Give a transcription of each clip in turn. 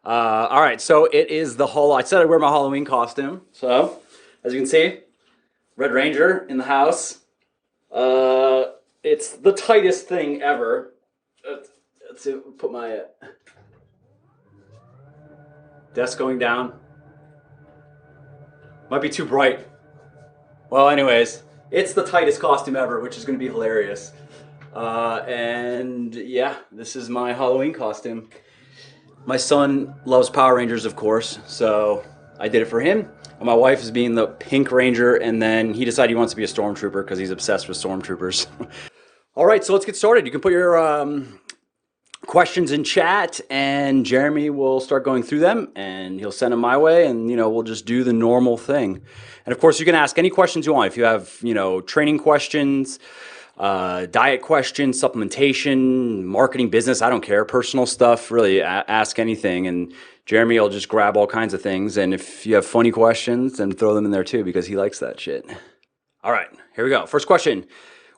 All right, so it is I said I'd wear my Halloween costume. So, as you can see, Red Ranger in the house. It's the tightest thing ever. Let's see, put my desk going down. Might be too bright. Well, anyways, it's the tightest costume ever, which is going to be hilarious. And yeah, this is my Halloween costume. My son loves Power Rangers, of course, so I did it for him. And my wife is being the Pink Ranger, and then he decided he wants to be a Stormtrooper because he's obsessed with Stormtroopers. All right, so let's get started. You can put your questions in chat, and Jeremy will start going through them, and he'll send them my way, and we'll just do the normal thing. And of course, you can ask any questions you want. If you have training questions, diet questions, supplementation, marketing, business, I don't care, personal stuff, really ask anything, and Jeremy will just grab all kinds of things. And if you have funny questions, then throw them in there too, because he likes that shit. All right, here we go. First question.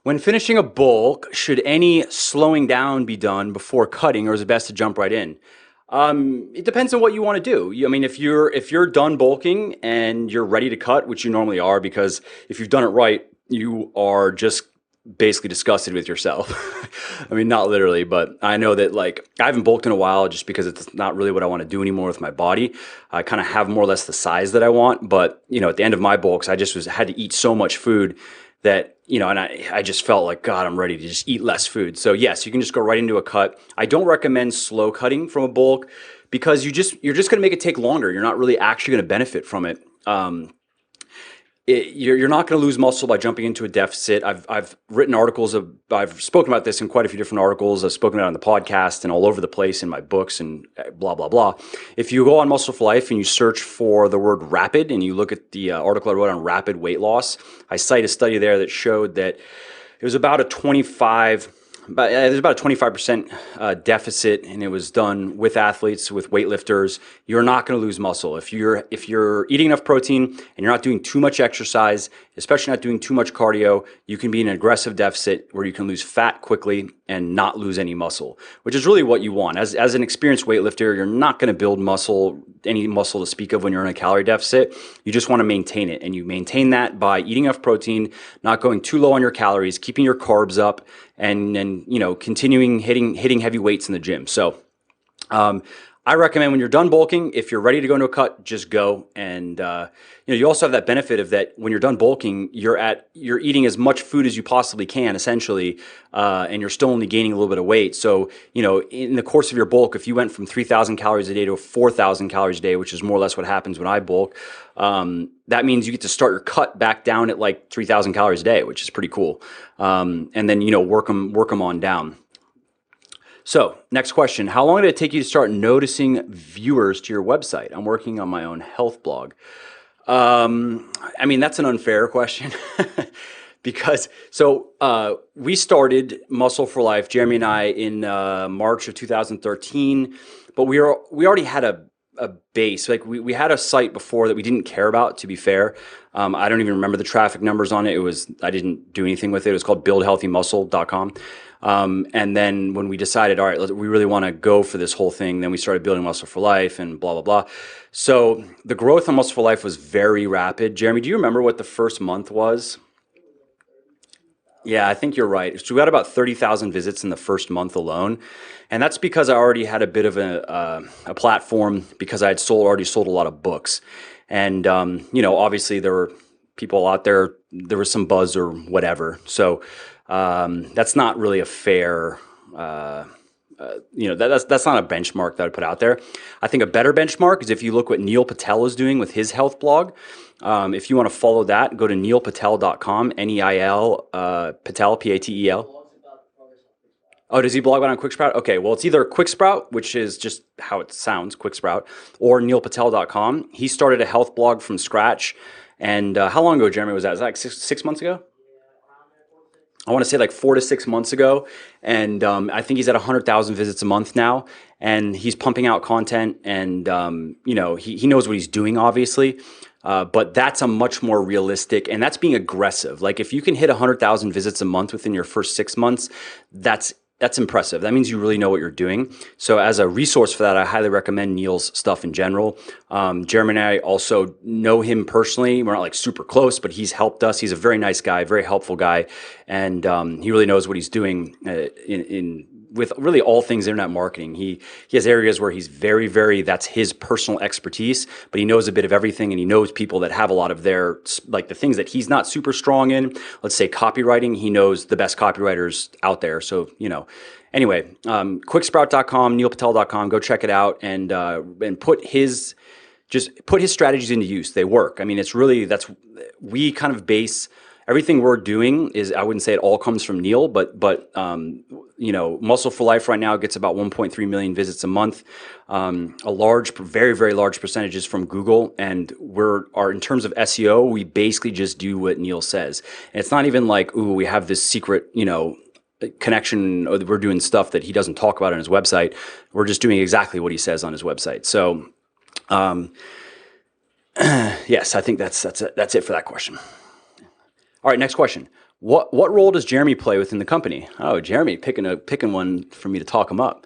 When finishing a bulk, should any slowing down be done before cutting, or is it best to jump right in? It depends on what you want to do. I mean, if you're done bulking and you're ready to cut, which you normally are, because if you've done it right, you are just basically disgusted with yourself. I mean, not literally, but I know that I haven't bulked in a while just because it's not really what I want to do anymore with my body. I kind of have more or less the size that I want, but at the end of my bulks, I just had to eat so much food that, and I just felt like, God, I'm ready to just eat less food. So yes, you can just go right into a cut. I don't recommend slow cutting from a bulk because you're just going to make it take longer. You're not really actually going to benefit from it. You're not going to lose muscle by jumping into a deficit. I've written articles. I've spoken about this in quite a few different articles. I've spoken about it on the podcast and all over the place in my books and blah, blah, blah. If you go on Muscle for Life and you search for the word rapid and you look at the article I wrote on rapid weight loss, I cite a study there that showed that it was about a 25% deficit, and it was done with athletes, with weightlifters. You're not going to lose muscle if you're eating enough protein and you're not doing too much exercise, especially not doing too much cardio. You can be in an aggressive deficit where you can lose fat quickly and not lose any muscle, which is really what you want. As an experienced weightlifter, you're not going to build any muscle to speak of when you're in a calorie deficit. You just want to maintain it, and you maintain that by eating enough protein, not going too low on your calories, keeping your carbs up, and continuing hitting heavy weights in the gym. So I recommend when you're done bulking, if you're ready to go into a cut, just go. And you also have that benefit of that when you're done bulking, you're eating as much food as you possibly can, essentially, and you're still only gaining a little bit of weight. So in the course of your bulk, if you went from 3,000 calories a day to 4,000 calories a day, which is more or less what happens when I bulk, that means you get to start your cut back down at 3,000 calories a day, which is pretty cool. And then work them on down. So, next question. How long did it take you to start noticing viewers to your website? I'm working on my own health blog. I mean, that's an unfair question because we started Muscle for Life, Jeremy and I, in March of 2013, but we already had a base. We had a site before that we didn't care about, to be fair. I don't even remember the traffic numbers on it. I didn't do anything with it. It was called buildhealthymuscle.com. And then when we decided, all right, we really want to go for this whole thing, then we started building Muscle for Life and blah, blah, blah. So the growth on Muscle for Life was very rapid. Jeremy, do you remember what the first month was? Yeah, I think you're right. So we got about 30,000 visits in the first month alone. And that's because I already had a bit of a platform, because I had already sold a lot of books. And, obviously there were people out there, there was some buzz or whatever. So that's not really a fair, that's not a benchmark that I put out there. I think a better benchmark is if you look what Neil Patel is doing with his health blog. If you want to follow that, go to neilpatel.com, Neil, Patel, Patel. Oh, does he blog about on QuickSprout? Okay, well, it's either QuickSprout, which is just how it sounds, QuickSprout, or neilpatel.com. He started a health blog from scratch. And how long ago, Jeremy, was that? Was that like six months ago? I want to say 4 to 6 months ago. And I think he's at 100,000 visits a month now. And he's pumping out content. And, he knows what he's doing, obviously. But that's a much more realistic, and that's being aggressive. If you can hit 100,000 visits a month within your first 6 months, that's that's impressive. That means you really know what you're doing. So as a resource for that, I highly recommend Neil's stuff in general. Jeremy and I also know him personally. We're not like super close, but he's helped us. He's a very nice guy, very helpful guy, and he really knows what he's doing in with really all things internet marketing. He has areas where he's very, that's his personal expertise, but he knows a bit of everything, and he knows people that have a lot of their, like the things that he's not super strong in. Let's say copywriting, he knows the best copywriters out there. So, anyway, quicksprout.com, neilpatel.com, go check it out and put his strategies into use. They work. I mean, we kind of base everything we're doing is, I wouldn't say it all comes from Neil, but Muscle for Life right now gets about 1.3 million visits a month. Very large percentage is from Google, and in terms of SEO, we basically just do what Neil says. And it's not even like, ooh, we have this secret, connection, or we're doing stuff that he doesn't talk about on his website. We're just doing exactly what he says on his website. So, yes, I think that's it for that question. All right, next question. What role does Jeremy play within the company? Oh, Jeremy picking one for me to talk him up.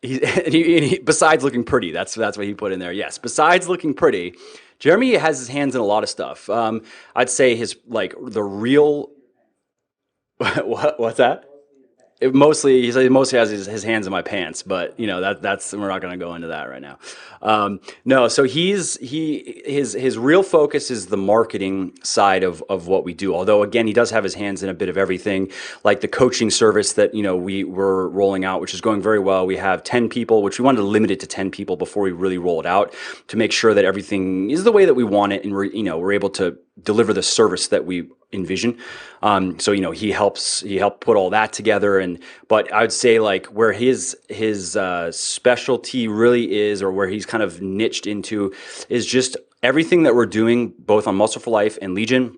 Besides looking pretty, that's what he put in there. Yes, besides looking pretty, Jeremy has his hands in a lot of stuff. I'd say the real. What's that? He mostly has his hands in my pants, but that's we're not going to go into that right now. No, so his real focus is the marketing side of what we do. Although again, he does have his hands in a bit of everything, like the coaching service that we were rolling out, which is going very well. We have 10 people, which we wanted to limit it to 10 people before we really roll it out to make sure that everything is the way that we want it, and we're able to deliver the service that we envision. So he helped put all that together, but I would say like where his specialty really is, or where he's kind of niched into, is just everything that we're doing both on Muscle for Life and Legion,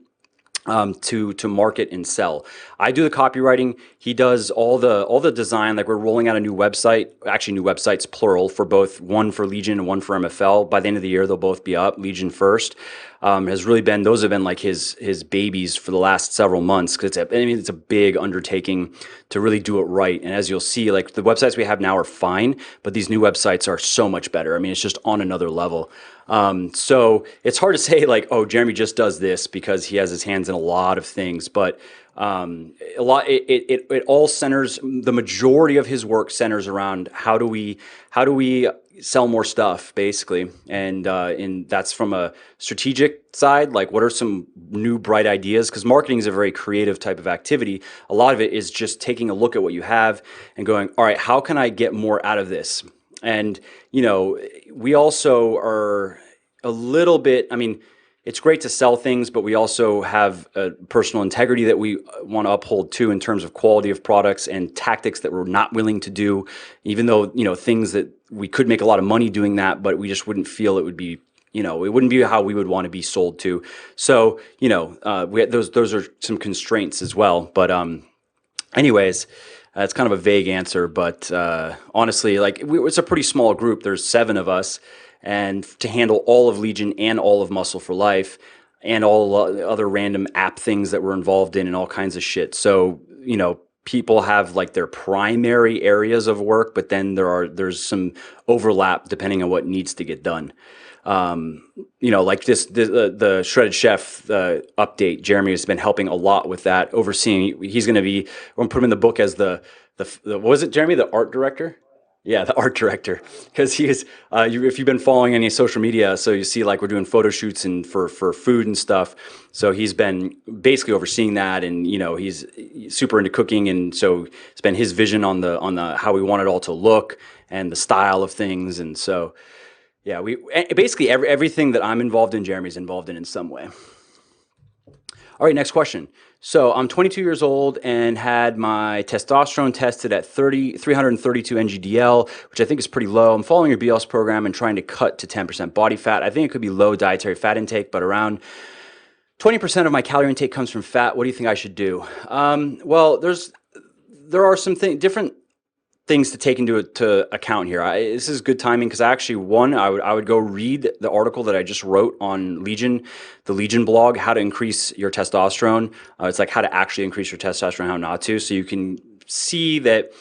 to market and sell. I do the copywriting. He does all the design. Like we're rolling out a new website, actually new websites plural, for both, one for Legion and one for MFL. By the end of the year, they'll both be up. Legion first those have been like his babies for the last several months, because it's a big undertaking to really do it right. And as you'll see, like the websites we have now are fine, but these new websites are so much better. I mean, it's just on another level. So it's hard to say like, oh, Jeremy just does this, because he has his hands in a lot of things, but it all centers, the majority of his work centers around how do we sell more stuff, basically. And that's from a strategic side, like what are some new bright ideas? Because marketing is a very creative type of activity. A lot of it is just taking a look at what you have and going, all right, how can I get more out of this? And, we also are a little bit, it's great to sell things, but we also have a personal integrity that we want to uphold too, in terms of quality of products and tactics that we're not willing to do, even though, things that we could make a lot of money doing that, but we just wouldn't feel it would be, it wouldn't be how we would want to be sold to. So, those are some constraints as well. But anyways, it's kind of a vague answer, but honestly, like it's a pretty small group. There's 7 of us. And to handle all of Legion and all of Muscle for Life and all other random app things that we're involved in and all kinds of shit. So, people have like their primary areas of work, but then there's some overlap depending on what needs to get done. Like the Shredded Chef update, Jeremy has been helping a lot with that, overseeing. He's going to be, we're going to put him in the book as the what was it, Jeremy, the art director? Yeah, the art director, because he is. If you've been following any social media, so you see like we're doing photo shoots and for food and stuff. So he's been basically overseeing that, and he's super into cooking, and so it's been his vision on the how we want it all to look and the style of things, and so yeah, we basically everything that I'm involved in, Jeremy's involved in some way. All right, next question. So I'm 22 years old and had my testosterone tested at 332 NGDL, which I think is pretty low. I'm following your BLS program and trying to cut to 10% body fat. I think it could be low dietary fat intake, but around 20% of my calorie intake comes from fat. What do you think I should do? Well, there are some different things to take into account here. This is good timing, because I would go read the article that I just wrote on Legion, the Legion blog, how to increase your testosterone. It's like how to actually increase your testosterone, how not to. So you can see that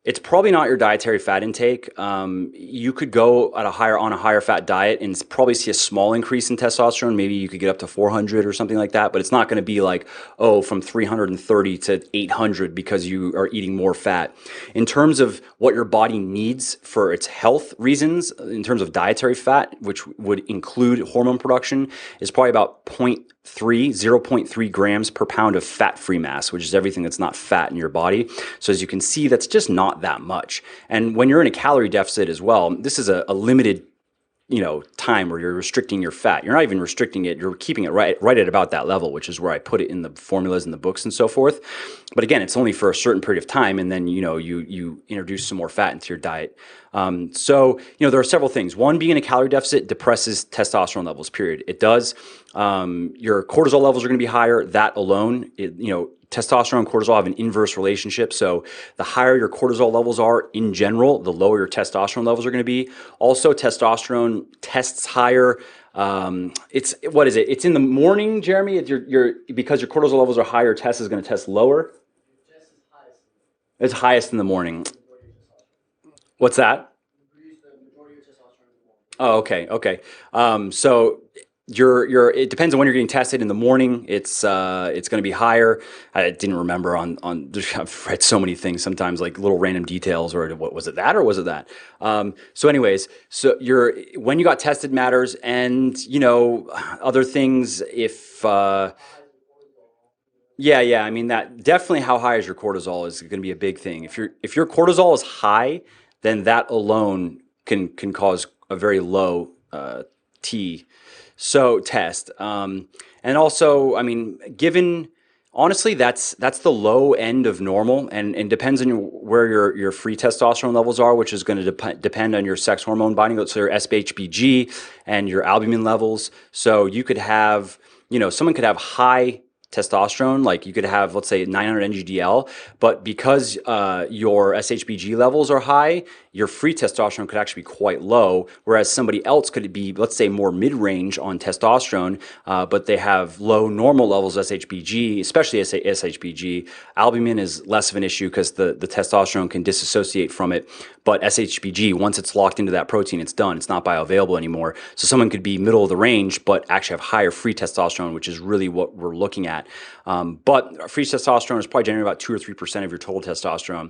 it's probably not your dietary fat intake. You could go at on a higher fat diet and probably see a small increase in testosterone. Maybe you could get up to 400 or something like that, but it's not going to be like, oh, from 330 to 800 because you are eating more fat. In terms of what your body needs for its health reasons, in terms of dietary fat, which would include hormone production, is probably about 0.3 grams per pound of fat-free mass, which is everything that's not fat in your body. So as you can see, that's just not that much. And when you're in a calorie deficit as well, this is a limited time where you're restricting your fat. You're not even restricting it, you're keeping it right at about that level, which is where I put it in the formulas and the books and so forth. But again, it's only for a certain period of time, and then you introduce some more fat into your diet. So there are several things. One, being in a calorie deficit depresses testosterone levels, period. It does. Your cortisol levels are going to be higher. That alone, testosterone and cortisol have an inverse relationship. So the higher your cortisol levels are in general, the lower your testosterone levels are going to be. Also, testosterone tests higher. What is it? It's in the morning, Jeremy. Because your cortisol levels are higher, test is going to test lower. It's highest in the morning. What's that? Oh, okay. So it depends on when you're getting tested. In the morning, it's going to be higher. I didn't remember on I've read so many things sometimes, like little random details, or what was it, that or was it that? So anyways, when you got tested matters, and other things. Yeah. I mean, that definitely, how high is your cortisol is going to be a big thing. If your cortisol is high, then that alone can cause a very low T test. And also, I mean, honestly, that's the low end of normal, and depends on where your free testosterone levels are, which is going to depend on your sex hormone binding, so your SHBG and your albumin levels. So you could have, someone could have high testosterone, like you could have, let's say, 900 NGDL, but because your SHBG levels are high, your free testosterone could actually be quite low, whereas somebody else could be, let's say, more mid-range on testosterone, but they have low normal levels of SHBG, especially SHBG. Albumin is less of an issue because the testosterone can disassociate from it, but SHBG, once it's locked into that protein, it's done. It's not bioavailable anymore. So someone could be middle of the range, but actually have higher free testosterone, which is really what we're looking at. But free testosterone is probably generally about 2 or 3% of your total testosterone.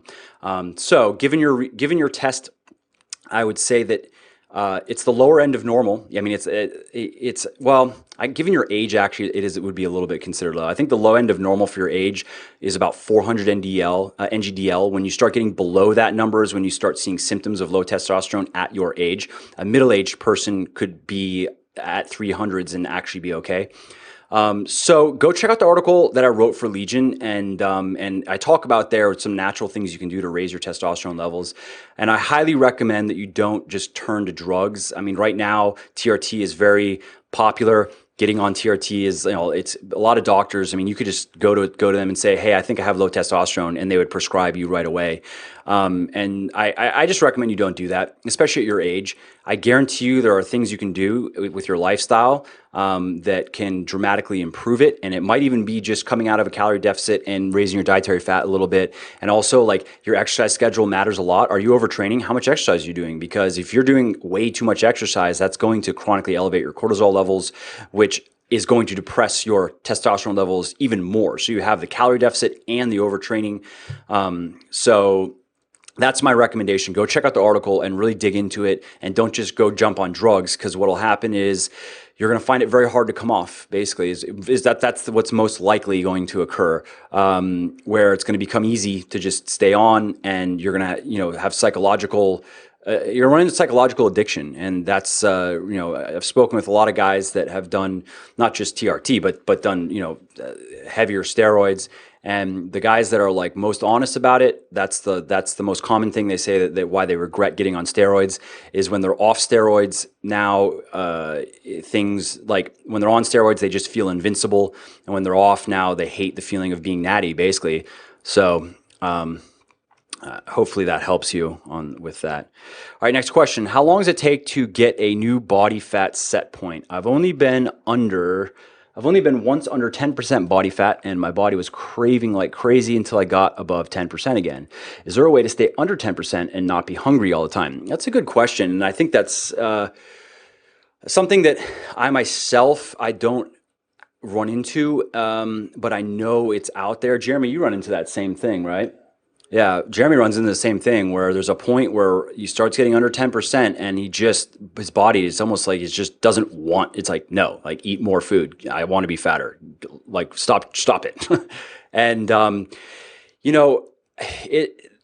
So given your test, I would say that it's the lower end of normal. I mean, given your age, actually, it would be a little bit considered low. I think the low end of normal for your age is about 400 NGDL. When you start getting below that number is when you start seeing symptoms of low testosterone at your age. A middle-aged person could be at 300s and actually be okay. So go check out the article that I wrote for Legion, and I talk about there some natural things you can do to raise your testosterone levels. And I highly recommend that you don't just turn to drugs. I mean, right now TRT is very popular. Getting on TRT is, it's a lot of doctors. I mean, you could just go to them and say, hey, I think I have low testosterone, and they would prescribe you right away. And I just recommend you don't do that, especially at your age. I guarantee you there are things you can do with your lifestyle that can dramatically improve it. And it might even be just coming out of a calorie deficit and raising your dietary fat a little bit. And also, like, your exercise schedule matters a lot. Are you overtraining? How much exercise are you doing? Because if you're doing way too much exercise, that's going to chronically elevate your cortisol levels, which is going to depress your testosterone levels even more. So you have the calorie deficit and the overtraining. So that's my recommendation. Go check out the article and really dig into it, and don't just go jump on drugs, because what will happen is you're going to find it very hard to come off. Basically, that's what's most likely going to occur, where it's going to become easy to just stay on, and you're going to have psychological. You're running into psychological addiction, and that's I've spoken with a lot of guys that have done not just TRT, but done heavier steroids. And the guys that are like most honest about it, that's the most common thing they say that why they regret getting on steroids is when they're off steroids now. Things like when they're on steroids, they just feel invincible, and when they're off now, they hate the feeling of being natty, basically. So hopefully that helps you with that. All right, next question. How long does it take to get a new body fat set point? I've only been under I've only been once under 10% body fat, and my body was craving like crazy until I got above 10% again. Is there a way to stay under 10% and not be hungry all the time? That's a good question, and I think that's something that I don't run into, but I know it's out there. Jeremy, you run into that same thing, right? Yeah, Jeremy runs into the same thing where there's a point where he starts getting under 10% and his body is almost like it just doesn't want, it's like, no, like eat more food. I want to be fatter. Like stop it. And, you know,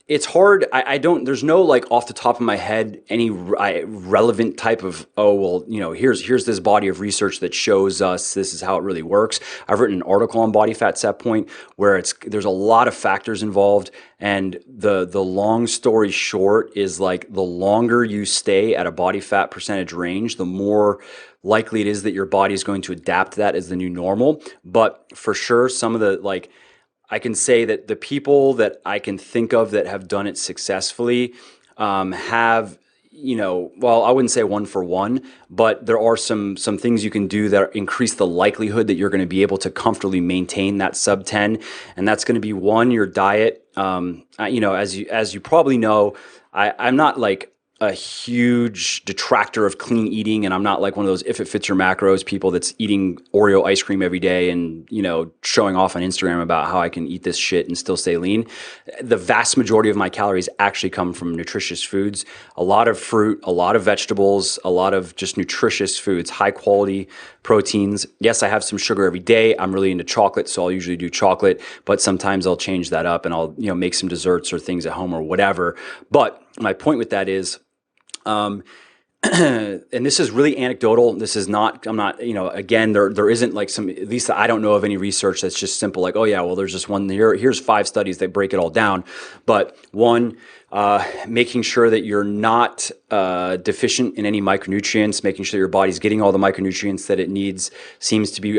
it's hard. I don't, there's no like off the top of my head, any relevant type of, oh, well, here's this body of research that shows us this is how it really works. I've written an article on body fat set point where there's a lot of factors involved. And the long story short is like the longer you stay at a body fat percentage range, the more likely it is that your body is going to adapt that as the new normal. But for sure, some of the like, I can say that the people that I can think of that have done it successfully have, well, I wouldn't say one for one, but there are some things you can do that increase the likelihood that you're going to be able to comfortably maintain that sub 10. And that's going to be one, your diet. As you probably know, I'm not like a huge detractor of clean eating, and I'm not like one of those if it fits your macros people that's eating Oreo ice cream every day and showing off on Instagram about how I can eat this shit and still stay lean. The vast majority of my calories actually come from nutritious foods, a lot of fruit, a lot of vegetables, a lot of just nutritious foods, high quality proteins. Yes, I have some sugar every day. I'm really into chocolate, so I'll usually do chocolate, but sometimes I'll change that up and I'll make some desserts or things at home or whatever. But my point with that is, and this is really anecdotal. This is not, I'm not, again, there isn't like some, at least I don't know of any research that's just simple, like, oh yeah, well, there's just one here, here's 5 studies that break it all down. But one, making sure that you're not deficient in any micronutrients, making sure your body's getting all the micronutrients that it needs seems to be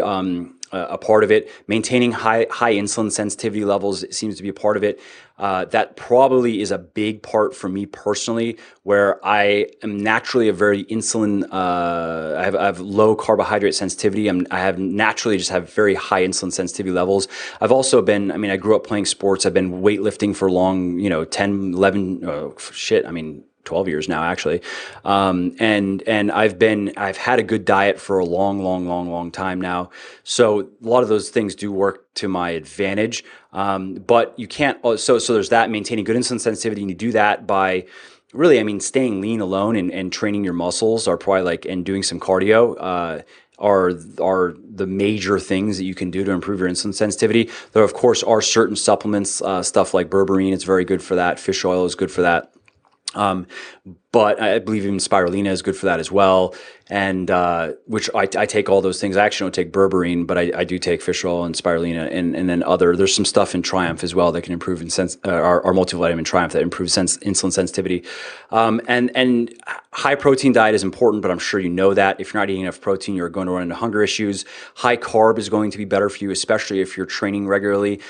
a part of it. Maintaining high insulin sensitivity levels seems to be a part of it. That probably is a big part for me personally, where I am naturally a very insulin, I have low carbohydrate sensitivity. I have naturally just have very high insulin sensitivity levels. I've also been, I grew up playing sports. I've been weightlifting for long, 10, 11, 12 years now, actually. And I've had a good diet for a long time now. So a lot of those things do work to my advantage. But you can't, so there's that, maintaining good insulin sensitivity. And you do that by really, staying lean alone and training your muscles are probably and doing some cardio, are the major things that you can do to improve your insulin sensitivity. There, of course, are certain supplements, stuff like berberine, it's very good for that. Fish oil is good for that. But I believe even spirulina is good for that as well. And which I take all those things. I actually don't take berberine, but I do take fish oil and spirulina, and then there's some stuff in Triumph as well that can improve our multivitamin Triumph that improves insulin sensitivity. And high protein diet is important, but I'm sure you know that if you're not eating enough protein, you're going to run into hunger issues. High carb is going to be better for you, especially if you're training regularly.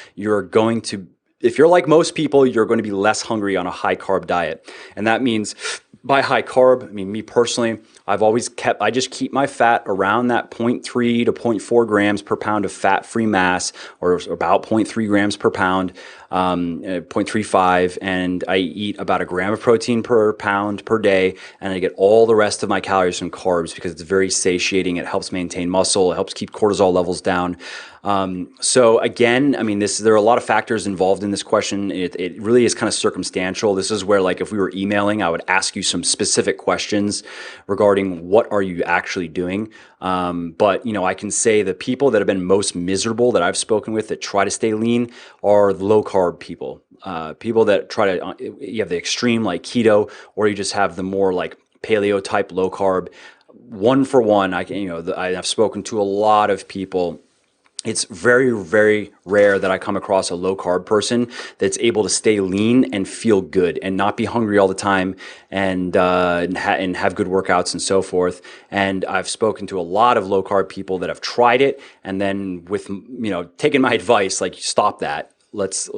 If you're like most people, you're going to be less hungry on a high carb diet. And that means by high carb, me personally, I just keep my fat around that 0.3 to 0.4 grams per pound of fat-free mass, or about 0.3 grams per pound, 0.35, and I eat about 1 gram of protein per pound per day, and I get all the rest of my calories from carbs because it's very satiating. It helps maintain muscle. It helps keep cortisol levels down. So again, there are a lot of factors involved in this question. It really is kind of circumstantial. This is where, if we were emailing, I would ask you some specific questions regarding what are you actually doing. But I can say the people that have been most miserable that I've spoken with that try to stay lean are low carb people. People that try to, you have the extreme like keto, or you just have the more like paleo type low carb. One for one, I've spoken to a lot of people. It's very, very rare that I come across a low carb person that's able to stay lean and feel good and not be hungry all the time and have good workouts and so forth. And I've spoken to a lot of low carb people that have tried it and then with taking my advice, like, stop that. Let's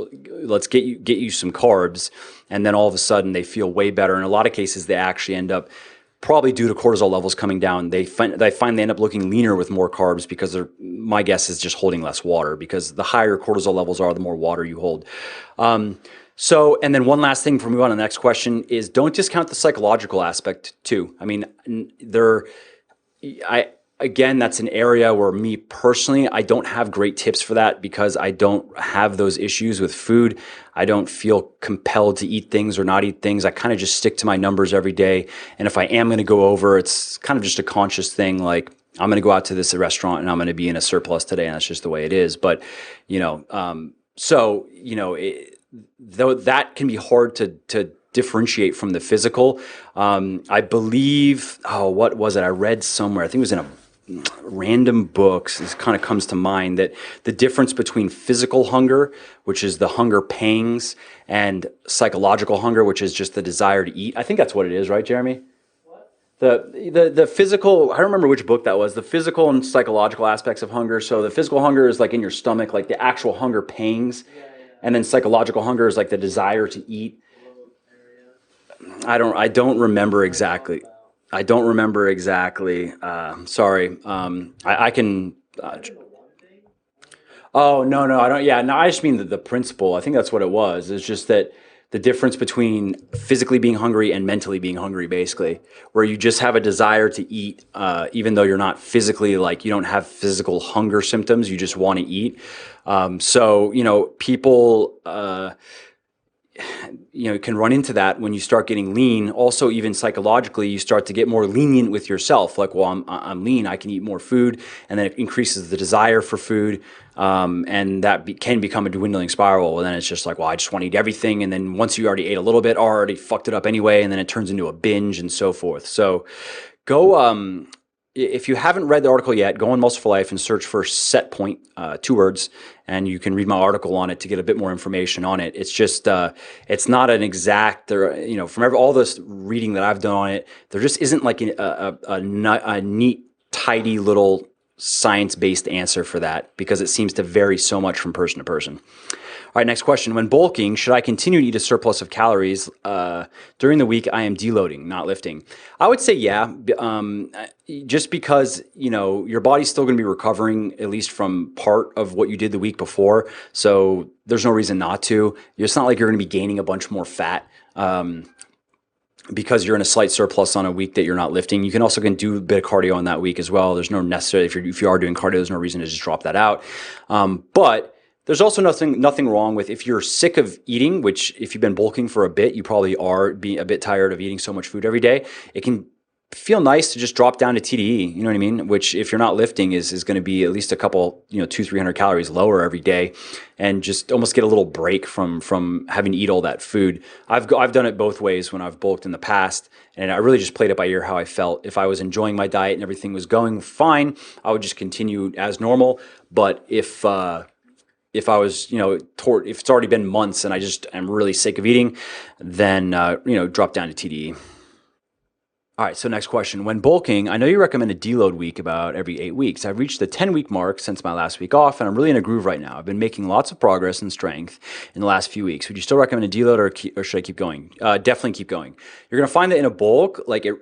get you some carbs, and then all of a sudden they feel way better. In a lot of cases, they actually end up probably due to cortisol levels coming down. They find they end up looking leaner with more carbs because my guess is just holding less water, because the higher cortisol levels are, the more water you hold. So, and then one last thing before we move on to the next question is, don't discount the psychological aspect too. I mean, again, that's an area where me personally, I don't have great tips for that, because I don't have those issues with food. I don't feel compelled to eat things or not eat things. I kind of just stick to my numbers every day. And if I am going to go over, it's kind of just a conscious thing. Like, I'm going to go out to this restaurant and I'm going to be in a surplus today, and that's just the way it is. But, though that can be hard to differentiate from the physical. I believe, what was it? I read somewhere, I think it was in a random books, this kind of comes to mind, that the difference between physical hunger, which is the hunger pangs, and psychological hunger, which is just the desire to eat. I think that's what it is, right, Jeremy? The physical, I don't remember which book that was, the physical and psychological aspects of hunger. So the physical hunger is like in your stomach, like the actual hunger pangs. And then psychological hunger is like the desire to eat. I don't remember exactly. I don't remember exactly. Sorry. I can. Oh, no, I don't. Yeah, no, I just mean the principle. I think that's what it was. It's just that the difference between physically being hungry and mentally being hungry, basically, where you just have a desire to eat, even though you're not physically, like, you don't have physical hunger symptoms, you just want to eat. People, can run into that when you start getting lean. Also, even psychologically, you start to get more lenient with yourself. Like, well, I'm lean, I can eat more food, and then it increases the desire for food, and that can become a dwindling spiral. And then it's just like, well, I just want to eat everything, and then once you already ate a little bit, already fucked it up anyway, and then it turns into a binge and so forth. So, go. If you haven't read the article yet, go on Muscle for Life and search for set point, 2 words, and you can read my article on it to get a bit more information on it. It's just, it's not an exact, from all this reading that I've done on it, there just isn't like a neat, tidy little science-based answer for that, because it seems to vary so much from person to person. All right, next question. When bulking, should I continue to eat a surplus of calories? During the week, I am deloading, not lifting. I would say yeah, just because, your body's still going to be recovering, at least from part of what you did the week before. So there's no reason not to. It's not like you're going to be gaining a bunch more fat because you're in a slight surplus on a week that you're not lifting. You can also do a bit of cardio on that week as well. There's no necessarily, if you are doing cardio, there's no reason to just drop that out. But there's also nothing wrong with, if you're sick of eating, which if you've been bulking for a bit, you probably are being a bit tired of eating so much food every day. It can feel nice to just drop down to TDE, you know what I mean? Which, if you're not lifting, is going to be at least a couple, 200-300 calories lower every day, and just almost get a little break from having to eat all that food. I've done it both ways when I've bulked in the past, and I really just played it by ear how I felt. If I was enjoying my diet and everything was going fine, I would just continue as normal. But if I was, if it's already been months and I just am really sick of eating, then, drop down to TDE. All right, so next question. When bulking, I know you recommend a deload week about every 8 weeks. I've reached the 10-week mark since my last week off, and I'm really in a groove right now. I've been making lots of progress and strength in the last few weeks. Would you still recommend a deload, or should I keep going? Definitely keep going. You're going to find that in a bulk,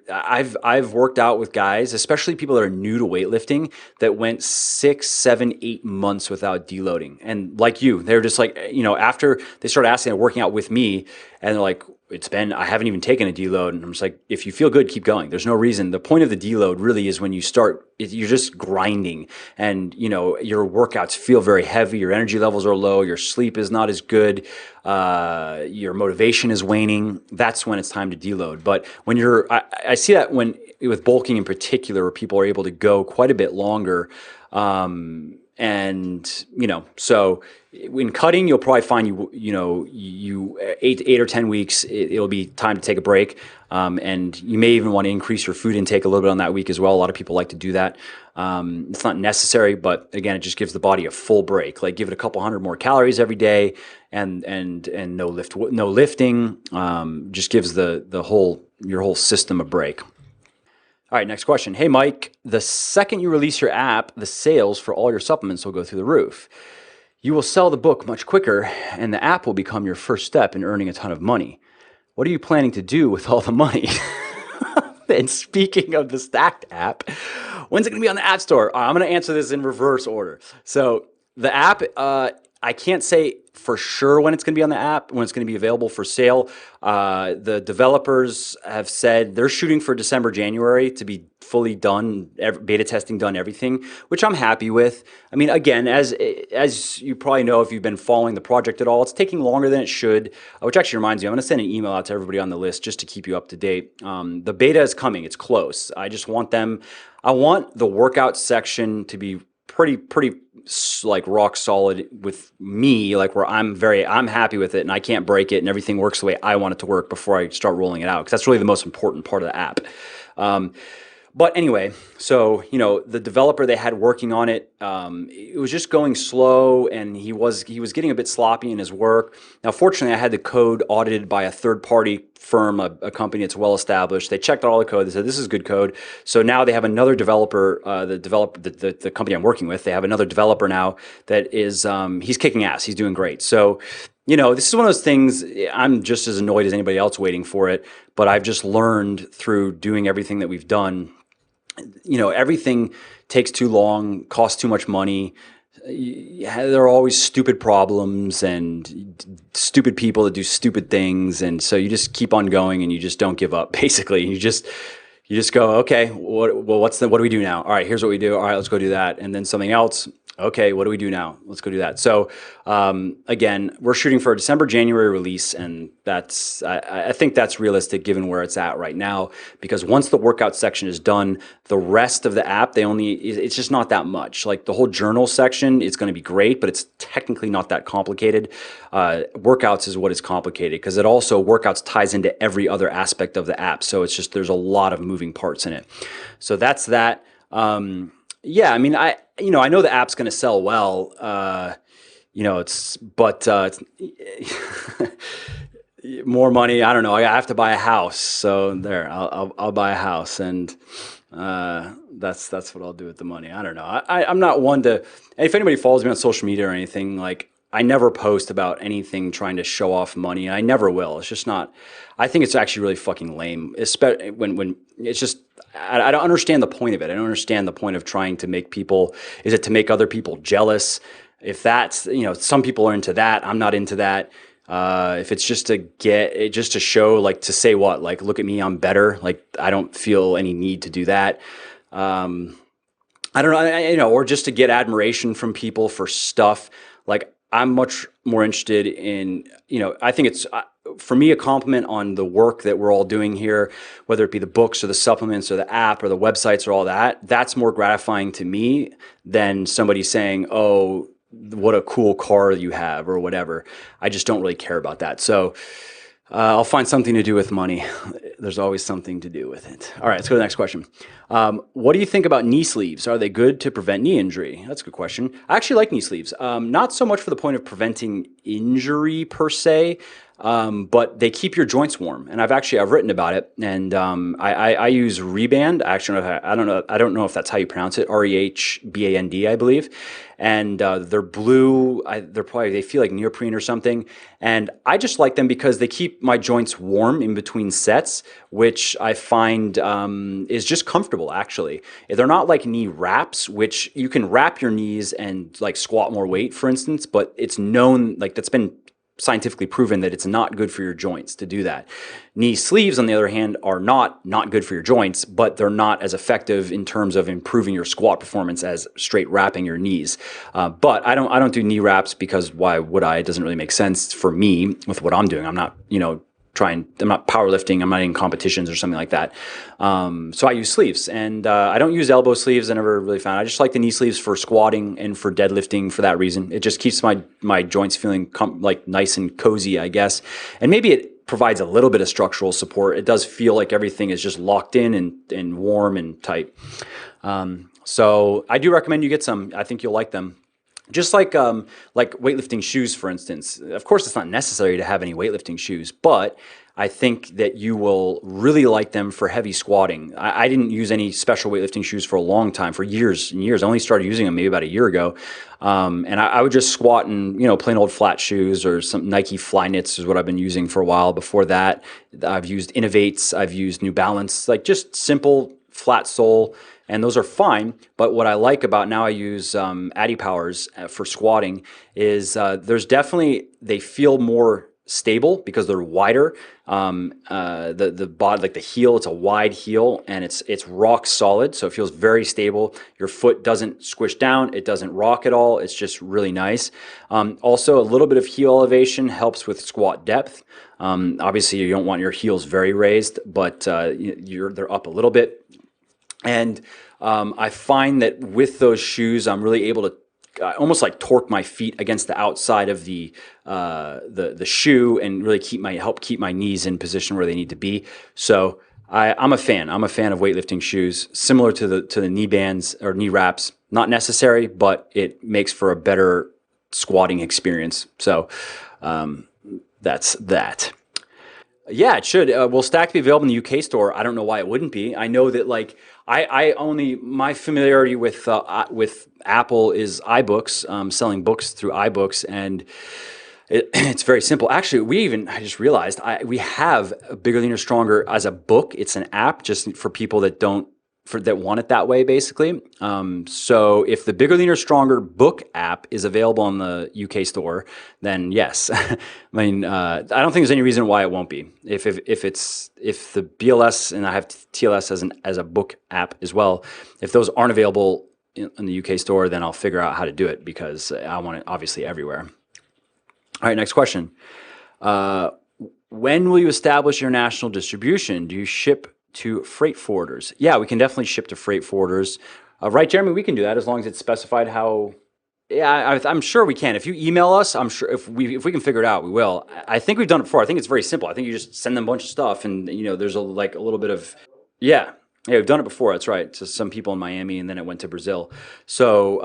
I've worked out with guys, especially people that are new to weightlifting, that went 6, 7, 8 months without deloading. And like you, they're just like, after they started asking and working out with me, and they're like, I haven't even taken a deload. And I'm just like, if you feel good, keep going. There's no reason. The point of the deload really is when you start, you're just grinding, and, your workouts feel very heavy. Your energy levels are low. Your sleep is not as good. Your motivation is waning. That's when it's time to deload. But when I see that with bulking in particular, where people are able to go quite a bit longer. So in cutting, you'll probably find you 8 or 10 weeks, it'll be time to take a break. And you may even want to increase your food intake a little bit on that week as well. A lot of people like to do that. It's not necessary, but again, it just gives the body a full break. Like, give it a couple hundred more calories every day, and no lifting. Just gives your whole system a break. All right, next question. Hey, Mike, the second you release your app, the sales for all your supplements will go through the roof. You will sell the book much quicker, and the app will become your first step in earning a ton of money. What are you planning to do with all the money? And speaking of the Stacked app, when's it going to be on the App Store? I'm going to answer this in reverse order. So the app, I can't say for sure when it's going to be on the app, when it's going to be available for sale. The developers have said they're shooting for December, January to be fully done, beta testing done, everything, which I'm happy with. I mean, again, as you probably know, if you've been following the project at all, it's taking longer than it should, which actually reminds me, I'm going to send an email out to everybody on the list just to keep you up to date. The beta is coming. It's close. I just want I want the workout section to be pretty like rock solid with me, like where I'm happy with it and I can't break it and everything works the way I want it to work before I start rolling it out, because that's really the most important part of the app. But anyway, so, the developer they had working on it, it was just going slow, and he was getting a bit sloppy in his work. Now, fortunately, I had the code audited by a third-party firm, a company that's well-established. They checked all the code. They said, this is good code. So now they have another developer, the company I'm working with, they have another developer now that is, he's kicking ass. He's doing great. So, this is one of those things, I'm just as annoyed as anybody else waiting for it, but I've just learned through doing everything that we've done, everything takes too long, costs too much money. There are always stupid problems and stupid people that do stupid things. And so you just keep on going and you just don't give up, basically. You just go, okay, what do we do now? All right, here's what we do. All right, let's go do that. And then something else. Okay, what do we do now? Let's go do that. So again, we're shooting for a December, January release, and I think that's realistic given where it's at right now, because once the workout section is done, the rest of the app, it's just not that much. Like the whole journal section, it's going to be great, but it's technically not that complicated. Workouts is what is complicated, because workouts ties into every other aspect of the app. So it's just, there's a lot of moving parts in it. So that's that. Yeah, I mean, I know the app's going to sell well, it's more money. I don't know. I have to buy a house. So there, I'll buy a house, and that's what I'll do with the money. I don't know. I'm not one to, if anybody follows me on social media or anything, like, I never post about anything trying to show off money, and I never will. It's just not, I think it's actually really fucking lame, especially when it's just, I don't understand the point of it. I don't understand the point of trying to make people, is it to make other people jealous? If that's, some people are into that, I'm not into that. If it's just to show, like, to say what, like, look at me, I'm better. Like, I don't feel any need to do that. I don't know, or just to get admiration from people for stuff. Like, I'm much more interested in, I think it's, for me, a compliment on the work that we're all doing here, whether it be the books or the supplements or the app or the websites or all that, that's more gratifying to me than somebody saying, oh, what a cool car you have or whatever. I just don't really care about that. So I'll find something to do with money. There's always something to do with it. All right, let's go to the next question. What do you think about knee sleeves? Are they good to prevent knee injury? That's a good question. I actually like knee sleeves. Not so much for the point of preventing injury per se, but they keep your joints warm. And I've written about it. And I use Reband. I don't know if that's how you pronounce it. REHBAND, I believe. And they're blue. They feel like neoprene or something. And I just like them because they keep my joints warm in between sets, which I find is just comfortable, actually. They're not like knee wraps, which you can wrap your knees and like squat more weight, for instance, but it's known, like, that's been scientifically proven that it's not good for your joints to do that. Knee sleeves, on the other hand, are not good for your joints, but they're not as effective in terms of improving your squat performance as straight wrapping your knees. But I don't do knee wraps, because why would I? It doesn't really make sense for me with what I'm doing. I'm not, I'm not powerlifting. I'm not in competitions or something like that. So I use sleeves, and I don't use elbow sleeves. I never really found. I just like the knee sleeves for squatting and for deadlifting for that reason. It just keeps my joints feeling like nice and cozy, I guess. And maybe it provides a little bit of structural support. It does feel like everything is just locked in and warm and tight. So I do recommend you get some. I think you'll like them. Just like weightlifting shoes, for instance. Of course, it's not necessary to have any weightlifting shoes, but I think that you will really like them for heavy squatting. I didn't use any special weightlifting shoes for a long time, for years and years. I only started using them maybe about a year ago, and I would just squat in plain old flat shoes or some Nike Flyknits is what I've been using for a while. Before that, I've used Innovates, I've used New Balance, like just simple flat sole, and those are fine. But what I like about now, I use Addy Powers for squatting, is they feel more stable because they're wider. The body, like the heel, it's a wide heel and it's rock solid, so it feels very stable. Your foot doesn't squish down, it doesn't rock at all. It's just really nice. Also, a little bit of heel elevation helps with squat depth. Obviously, you don't want your heels very raised, but they're up a little bit. And I find that with those shoes, I'm really able to almost like torque my feet against the outside of the shoe and really help keep my knees in position where they need to be. So I'm a fan. I'm a fan of weightlifting shoes, similar to the knee bands or knee wraps. Not necessary, but it makes for a better squatting experience. So that's that. Yeah, it should. Will Stack be available in the UK store? I don't know why it wouldn't be. I know that my familiarity with Apple is iBooks, selling books through iBooks, and it's very simple. Actually, I just realized we have Bigger, Leaner, Stronger as a book. It's an app just for people that want it that way, basically. So if the Bigger, Leaner, Stronger book app is available on the UK store, then yes. I mean, I don't think there's any reason why it won't be. If the BLS and I have TLS as a book app as well, if those aren't available in the UK store, then I'll figure out how to do it because I want it obviously everywhere. All right, next question. When will you establish your national distribution? Do you ship to freight forwarders? Yeah, we can definitely ship to freight forwarders. Right, Jeremy? We can do that as long as it's specified how. Yeah, I'm sure we can. If you email us, I'm sure if we can figure it out, we will. I think we've done it before. I think it's very simple. I think you just send them a bunch of stuff, and there's a little bit of yeah. Yeah, we've done it before. That's right. To some people in Miami, and then it went to Brazil. So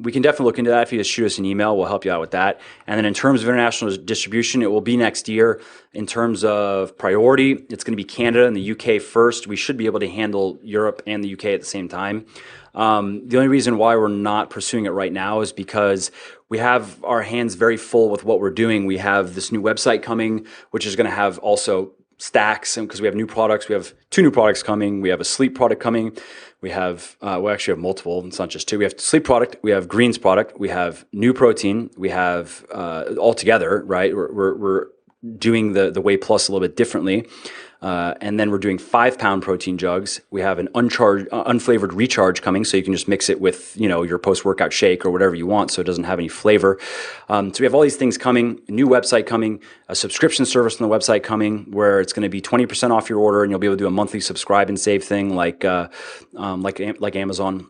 we can definitely look into that. If you just shoot us an email, we'll help you out with that. And then in terms of international distribution, it will be next year. In terms of priority, it's going to be Canada and the UK first. We should be able to handle Europe and the UK at the same time. The only reason why we're not pursuing it right now is because we have our hands very full with what we're doing. We have this new website coming, which is going to have also stacks, and because we have new products, we have 2 new products coming. We have a sleep product coming. We actually have multiple. It's not just 2. We have sleep product. We have greens product. We have new protein. We have all together, right? We're doing the Whey Plus a little bit differently. And then we're doing 5-pound protein jugs. We have an unflavored recharge coming, so you can just mix it with your post-workout shake or whatever you want, so it doesn't have any flavor. So we have all these things coming, a new website coming, a subscription service on the website coming, where it's going to be 20% off your order, and you'll be able to do a monthly subscribe and save thing like Amazon.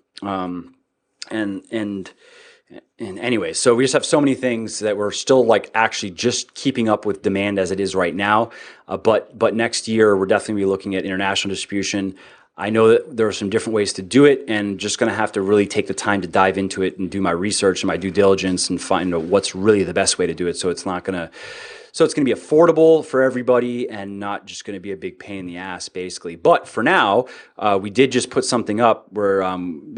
And anyway, so we just have so many things that we're still actually just keeping up with demand as it is right now. But next year, we're definitely looking at international distribution. I know that there are some different ways to do it, and just going to have to really take the time to dive into it and do my research and my due diligence and find what's really the best way to do it. So it's going to be affordable for everybody and not just going to be a big pain in the ass, basically. But for now, we did just put something up where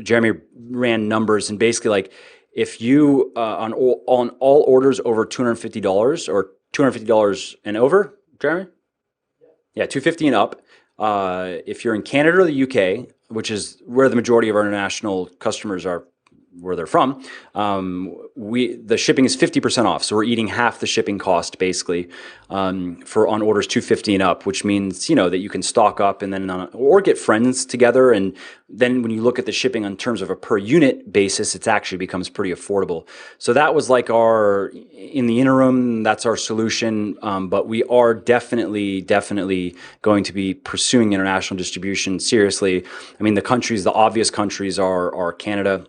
Jeremy ran numbers, and basically if you on all orders over $250 or $250 and over, Jeremy? Yeah, $250 and up. If you're in Canada or the UK, which is where the majority of our international customers are, where they're from, the shipping is 50% off. So we're eating half the shipping cost basically for on orders $250 and up, which means that you can stock up and then or get friends together, and then when you look at the shipping in terms of a per unit basis, it actually becomes pretty affordable. So that was in the interim, that's our solution. But we are definitely going to be pursuing international distribution seriously. I mean, the obvious countries are Canada,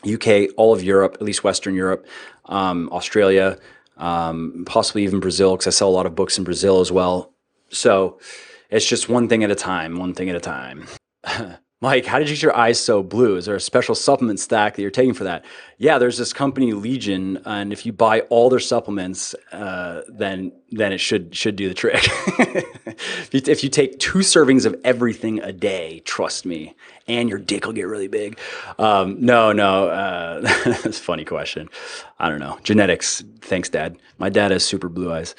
UK, all of Europe, at least Western Europe, Australia, possibly even Brazil, because I sell a lot of books in Brazil as well. So it's just one thing at a time. Mike, how did you get your eyes so blue? Is there a special supplement stack that you're taking for that? Yeah, there's this company Legion, and if you buy all their supplements, then it should do the trick. If you take 2 servings of everything a day, trust me, and your dick will get really big. No, that's a funny question. I don't know. Genetics. Thanks, Dad. My dad has super blue eyes.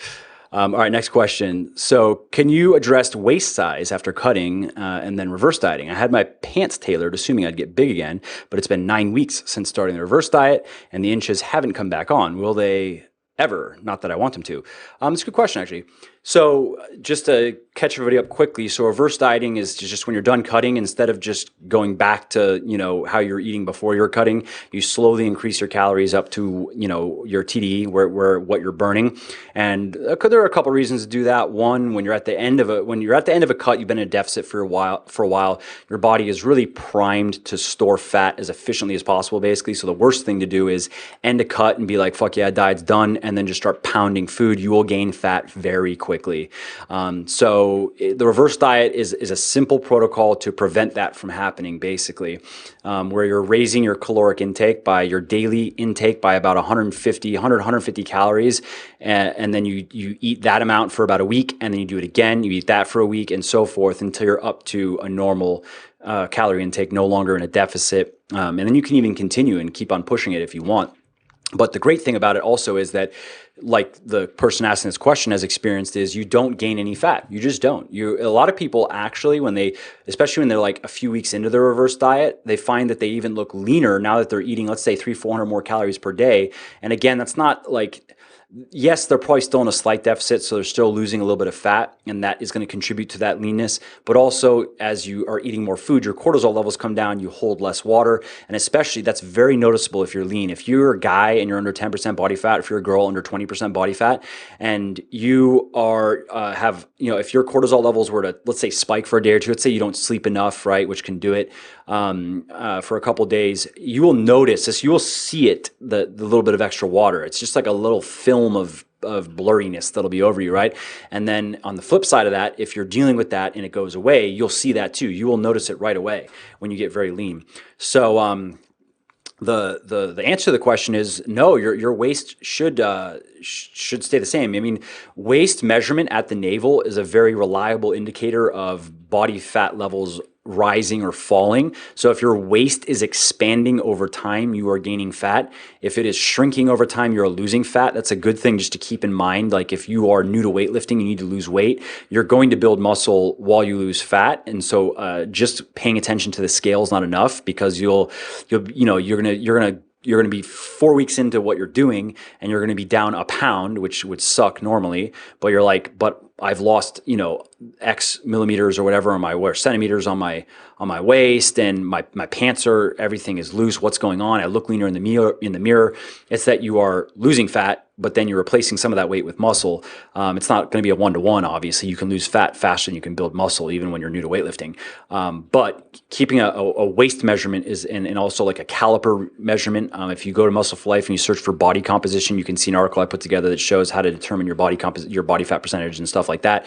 All right, next question. So, can you address waist size after cutting and then reverse dieting? I had my pants tailored, assuming I'd get big again, but it's been 9 weeks since starting the reverse diet, and the inches haven't come back on. Will they ever? Not that I want them to. It's a good question, actually. So, just to catch everybody up quickly, so reverse dieting is just when you're done cutting, instead of just going back to how you're eating before you're cutting, you slowly increase your calories up to your TDE, where what you're burning. And there are a couple reasons to do that. One, when you're at the end of a cut, you've been in a deficit for a while. Your body is really primed to store fat as efficiently as possible, basically. So the worst thing to do is end a cut and be like, fuck yeah, diet's done, and then just start pounding food. You will gain fat very quickly. So the reverse diet is a simple protocol to prevent that from happening, basically, where you're raising your caloric intake by your daily intake by about 150 calories, and then you eat that amount for about a week, and then you do it again, you eat that for a week, and so forth until you're up to a normal calorie intake, no longer in a deficit, and then you can even continue and keep on pushing it if you want. But the great thing about it also is that, like the person asking this question has experienced, is you don't gain any fat. You just don't. A lot of people actually, especially when they're like a few weeks into their reverse diet, they find that they even look leaner now that they're eating, let's say 300-400 more calories per day. And again, that's not like, yes, they're probably still in a slight deficit, so they're still losing a little bit of fat, and that is going to contribute to that leanness. But also, as you are eating more food, your cortisol levels come down, you hold less water, and especially that's very noticeable if you're lean. If you're a guy and you're under 10% body fat, if you're a girl under 20% body fat, and you are if your cortisol levels were to, let's say, spike for a day or two, let's say you don't sleep enough, right, which can do it for a couple days, you will notice this, you will see it, the little bit of extra water. It's just like a little film of blurriness that'll be over you, right? And then on the flip side of that, if you're dealing with that and it goes away, you'll see that too. You will notice it right away when you get very lean. So the answer to the question is no. Your waist should stay the same. I mean, waist measurement at the navel is a very reliable indicator of body fat levels rising or falling. So if your waist is expanding over time, you are gaining fat. If it is shrinking over time, you're losing fat. That's a good thing just to keep in mind. Like if you are new to weightlifting, you need to lose weight, you're going to build muscle while you lose fat. And so just paying attention to the scale is not enough, because you're gonna be 4 weeks into what you're doing, and you're gonna be down a pound, which would suck normally. But you're like, but I've lost X millimeters or whatever or centimeters on my waist, and my pants everything is loose. What's going on? I look leaner in the mirror. It's that you are losing fat, but then you're replacing some of that weight with muscle. It's not going to be a 1-to-1, obviously. You can lose fat faster than you can build muscle, even when you're new to weightlifting. But keeping a waist measurement is, and also like a caliper measurement. If you go to Muscle for Life and you search for body composition, you can see an article I put together that shows how to determine your body fat percentage and stuff like that.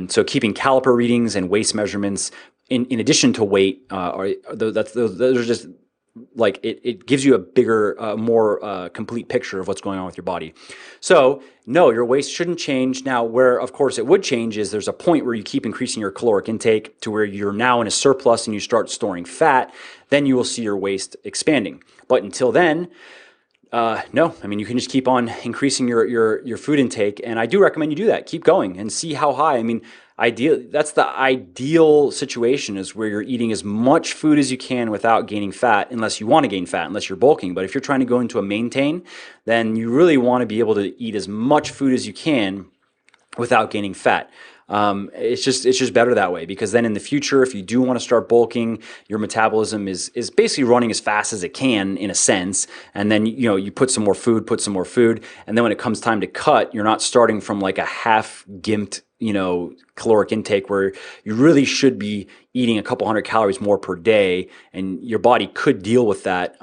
So keeping caliper readings and waist measurements in addition to weight, those are just like it gives you a bigger, more complete picture of what's going on with your body. So no, your waist shouldn't change. Now, where of course it would change is there's a point where you keep increasing your caloric intake to where you're now in a surplus and you start storing fat. Then you will see your waist expanding. But until then, no, I mean, you can just keep on increasing your food intake, and I do recommend you do that. Keep going and see how high. I mean, that's the ideal situation, is where you're eating as much food as you can without gaining fat, unless you want to gain fat, unless you're bulking. But if you're trying to go into a maintain, then you really want to be able to eat as much food as you can without gaining fat. It's just better that way, because then in the future, if you do want to start bulking, your metabolism is basically running as fast as it can, in a sense. And then, you put some more food. And then when it comes time to cut, you're not starting from like a half gimped, caloric intake, where you really should be eating a couple hundred calories more per day, and your body could deal with that.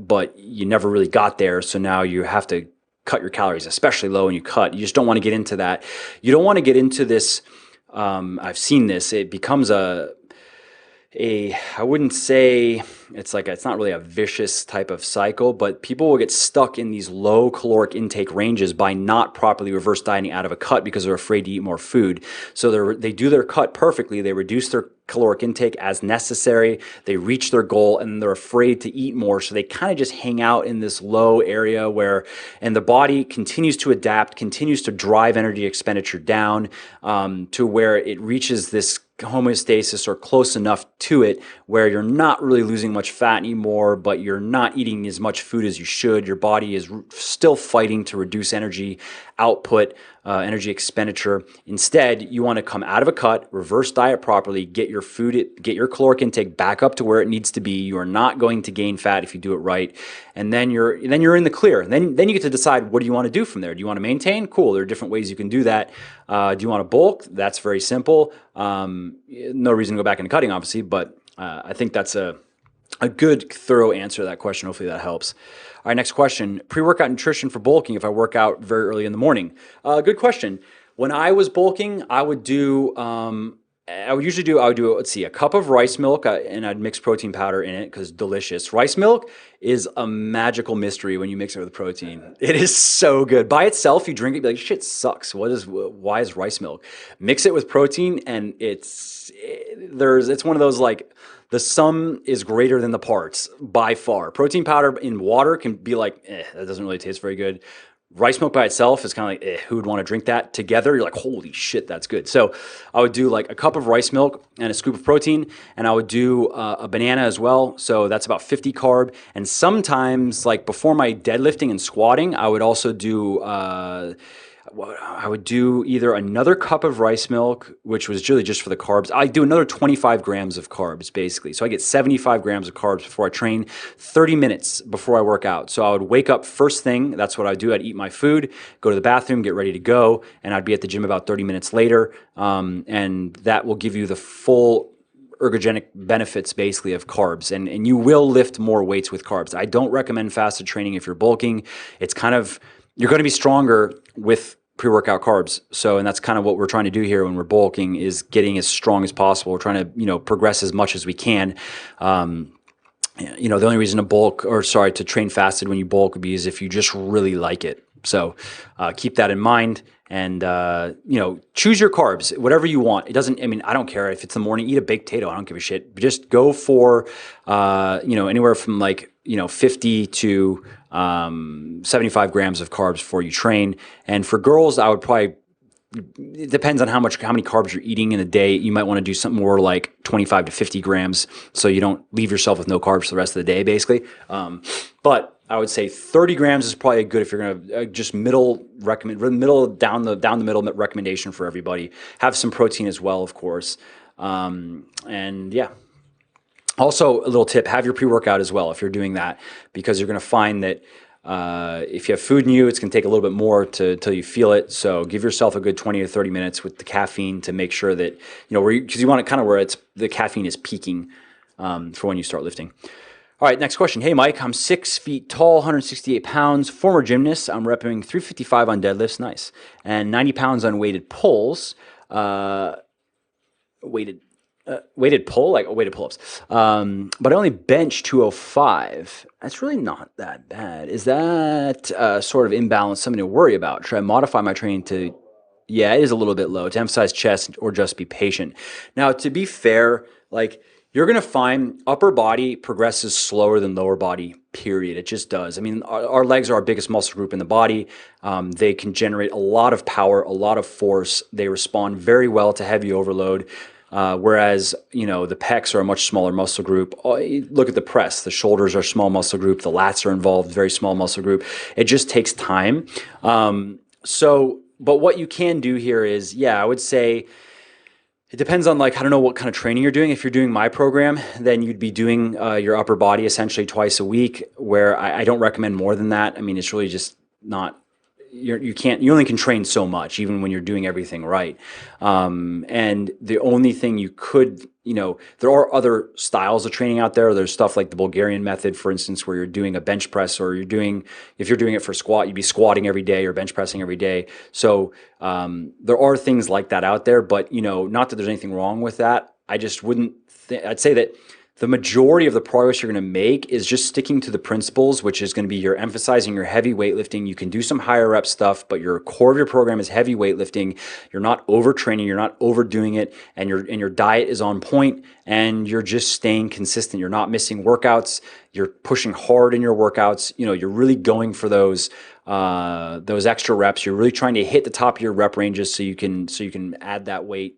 But you never really got there. So now you have to cut your calories, especially low when you cut. You just don't want to get into that. You don't want to get into this. I've seen this. It becomes I wouldn't say it's not really a vicious type of cycle, but people will get stuck in these low caloric intake ranges by not properly reverse dieting out of a cut because they're afraid to eat more food. So they do their cut perfectly. They reduce their caloric intake as necessary. They reach their goal and they're afraid to eat more. So they kind of just hang out in this low area and the body continues to adapt, continues to drive energy expenditure down to where it reaches this homeostasis or close enough to it where you're not really losing much fat anymore, but you're not eating as much food as you should. Your body is still fighting to reduce energy output, energy expenditure. Instead, you want to come out of a cut, reverse diet properly, get your caloric intake back up to where it needs to be. You are not going to gain fat if you do it right, and then you're in the clear. Then you get to decide, what do you want to do from there. Do you want to maintain? Cool. There are different ways you can do that. Do you want to bulk? That's very simple. No reason to go back into cutting, obviously, but I think that's a good, thorough answer to that question. Hopefully that helps. All right, next question. Pre-workout nutrition for bulking if I work out very early in the morning. Good question. When I was bulking, I would do, let's see, a cup of rice milk, and I'd mix protein powder in it because delicious. Rice milk is a magical mystery when you mix it with protein. It is so good. By itself, you drink it, be like, shit sucks. Why is rice milk? Mix it with protein, and it's one of those like, the sum is greater than the parts by far. Protein powder in water can be like, that doesn't really taste very good. Rice milk by itself is kind of like, who would want to drink that together? You're like, holy shit, that's good. So I would do like a cup of rice milk and a scoop of protein, and I would do a banana as well. So that's about 50 carb. And sometimes, like before my deadlifting and squatting, I would also do either another cup of rice milk, which was really just for the carbs. I do another 25 grams of carbs, basically. So I get 75 grams of carbs before I train, 30 minutes before I work out. So I would wake up first thing. That's what I'd do. I'd eat my food, go to the bathroom, get ready to go, and I'd be at the gym about 30 minutes later. And that will give you the full ergogenic benefits basically of carbs, and you will lift more weights with carbs. I don't recommend fasted training if you're bulking. You're going to be stronger with pre-workout carbs. And that's kind of what we're trying to do here when we're bulking, is getting as strong as possible. We're trying to, progress as much as we can. The only reason to train fasted when you bulk would be is if you just really like it. So keep that in mind. And, choose your carbs, whatever you want. I don't care if it's the morning, eat a baked potato. I don't give a shit. But just go for, anywhere from 50 to 75 grams of carbs before you train. And for girls, I would probably, it depends on how many carbs you're eating in a day. You might want to do something more like 25 to 50 grams so you don't leave yourself with no carbs for the rest of the day, basically. But I would say 30 grams is probably good if you're going to just down the middle recommendation for everybody. Have some protein as well, of course. And yeah. Also, a little tip, have your pre-workout as well if you're doing that, because you're going to find that if you have food in you, it's going to take a little bit more till you feel it. So give yourself a good 20 to 30 minutes with the caffeine to make sure that, because you want it kind of where the caffeine is peaking for when you start lifting. All right, next question. Hey, Mike, I'm 6 feet tall, 168 pounds, former gymnast. I'm repping 355 on deadlifts, nice, and 90 pounds on weighted pulls. Weighted pull-ups. But I only bench 205. That's really not that bad. Is that sort of imbalance something to worry about? Should I modify my training to, yeah, it is a little bit low, to emphasize chest or just be patient? Now, to be fair, you're going to find upper body progresses slower than lower body, period. It just does. I mean, our legs are our biggest muscle group in the body. They can generate a lot of power, a lot of force. They respond very well to heavy overload. Whereas, the pecs are a much smaller muscle group. Look at the press. The shoulders are a small muscle group. The lats are involved, very small muscle group. It just takes time. But what you can do here is, I would say, it depends on I don't know what kind of training you're doing. If you're doing my program, then you'd be doing your upper body essentially twice a week, where I don't recommend more than that. I mean, it's really just not, you only can train so much, even when you're doing everything right. And the only thing you could, there are other styles of training out there. There's stuff like the Bulgarian method, for instance, where you're doing a bench press, or if you're doing it for squat, you'd be squatting every day or bench pressing every day. So there are things like that out there, but not that there's anything wrong with that. I just wouldn't, I'd say that the majority of the progress you're going to make is just sticking to the principles, which is going to be you're emphasizing your heavy weightlifting. You can do some higher rep stuff, but your core of your program is heavy weightlifting. You're not overtraining, you're not overdoing it, and your diet is on point, and you're just staying consistent. You're not missing workouts. You're pushing hard in your workouts. You know, you're really going for those extra reps. You're really trying to hit the top of your rep ranges so you can add that weight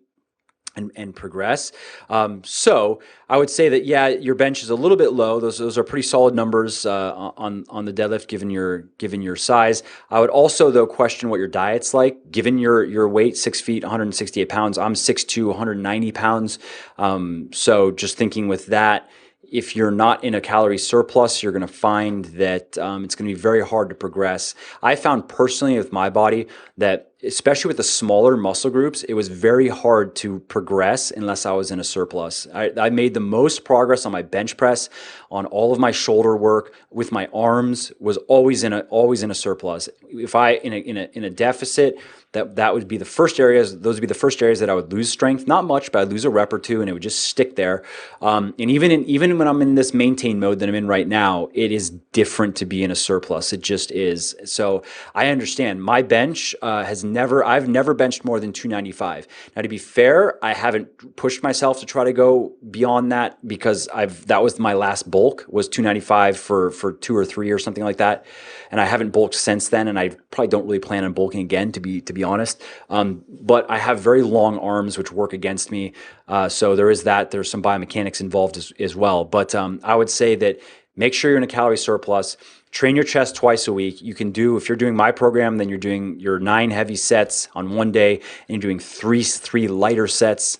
and progress. So I would say that, yeah, your bench is a little bit low. Those are pretty solid numbers on the deadlift given your size. I would also, though, question what your diet's like given your weight, 6 feet, 168 pounds. I'm 6'2", 190 pounds. So just thinking with that, if you're not in a calorie surplus, you're going to find that it's going to be very hard to progress. I found personally with my body that, especially with the smaller muscle groups, it was very hard to progress unless I was in a surplus. I made the most progress on my bench press, on all of my shoulder work, with my arms was always in a surplus. If I in a deficit, that would be the first areas. Those would be the first areas that I would lose strength. Not much, but I'd lose a rep or two, and it would just stick there. And even when I'm in this maintain mode that I'm in right now, it is different to be in a surplus. It just is. So I understand. My bench I've never benched more than 295. Now, to be fair, I haven't pushed myself to try to go beyond that because that was my last bulk, was 295 for 2 or 3 or something like that, and I haven't bulked since then, and I probably don't really plan on bulking again, to be honest. But I have very long arms, which work against me, so there is that. There's some biomechanics involved as well. But I would say that make sure you're in a calorie surplus. Train your chest twice a week. You can do, if you're doing my program, then you're doing your 9 heavy sets on one day, and you're doing three lighter sets,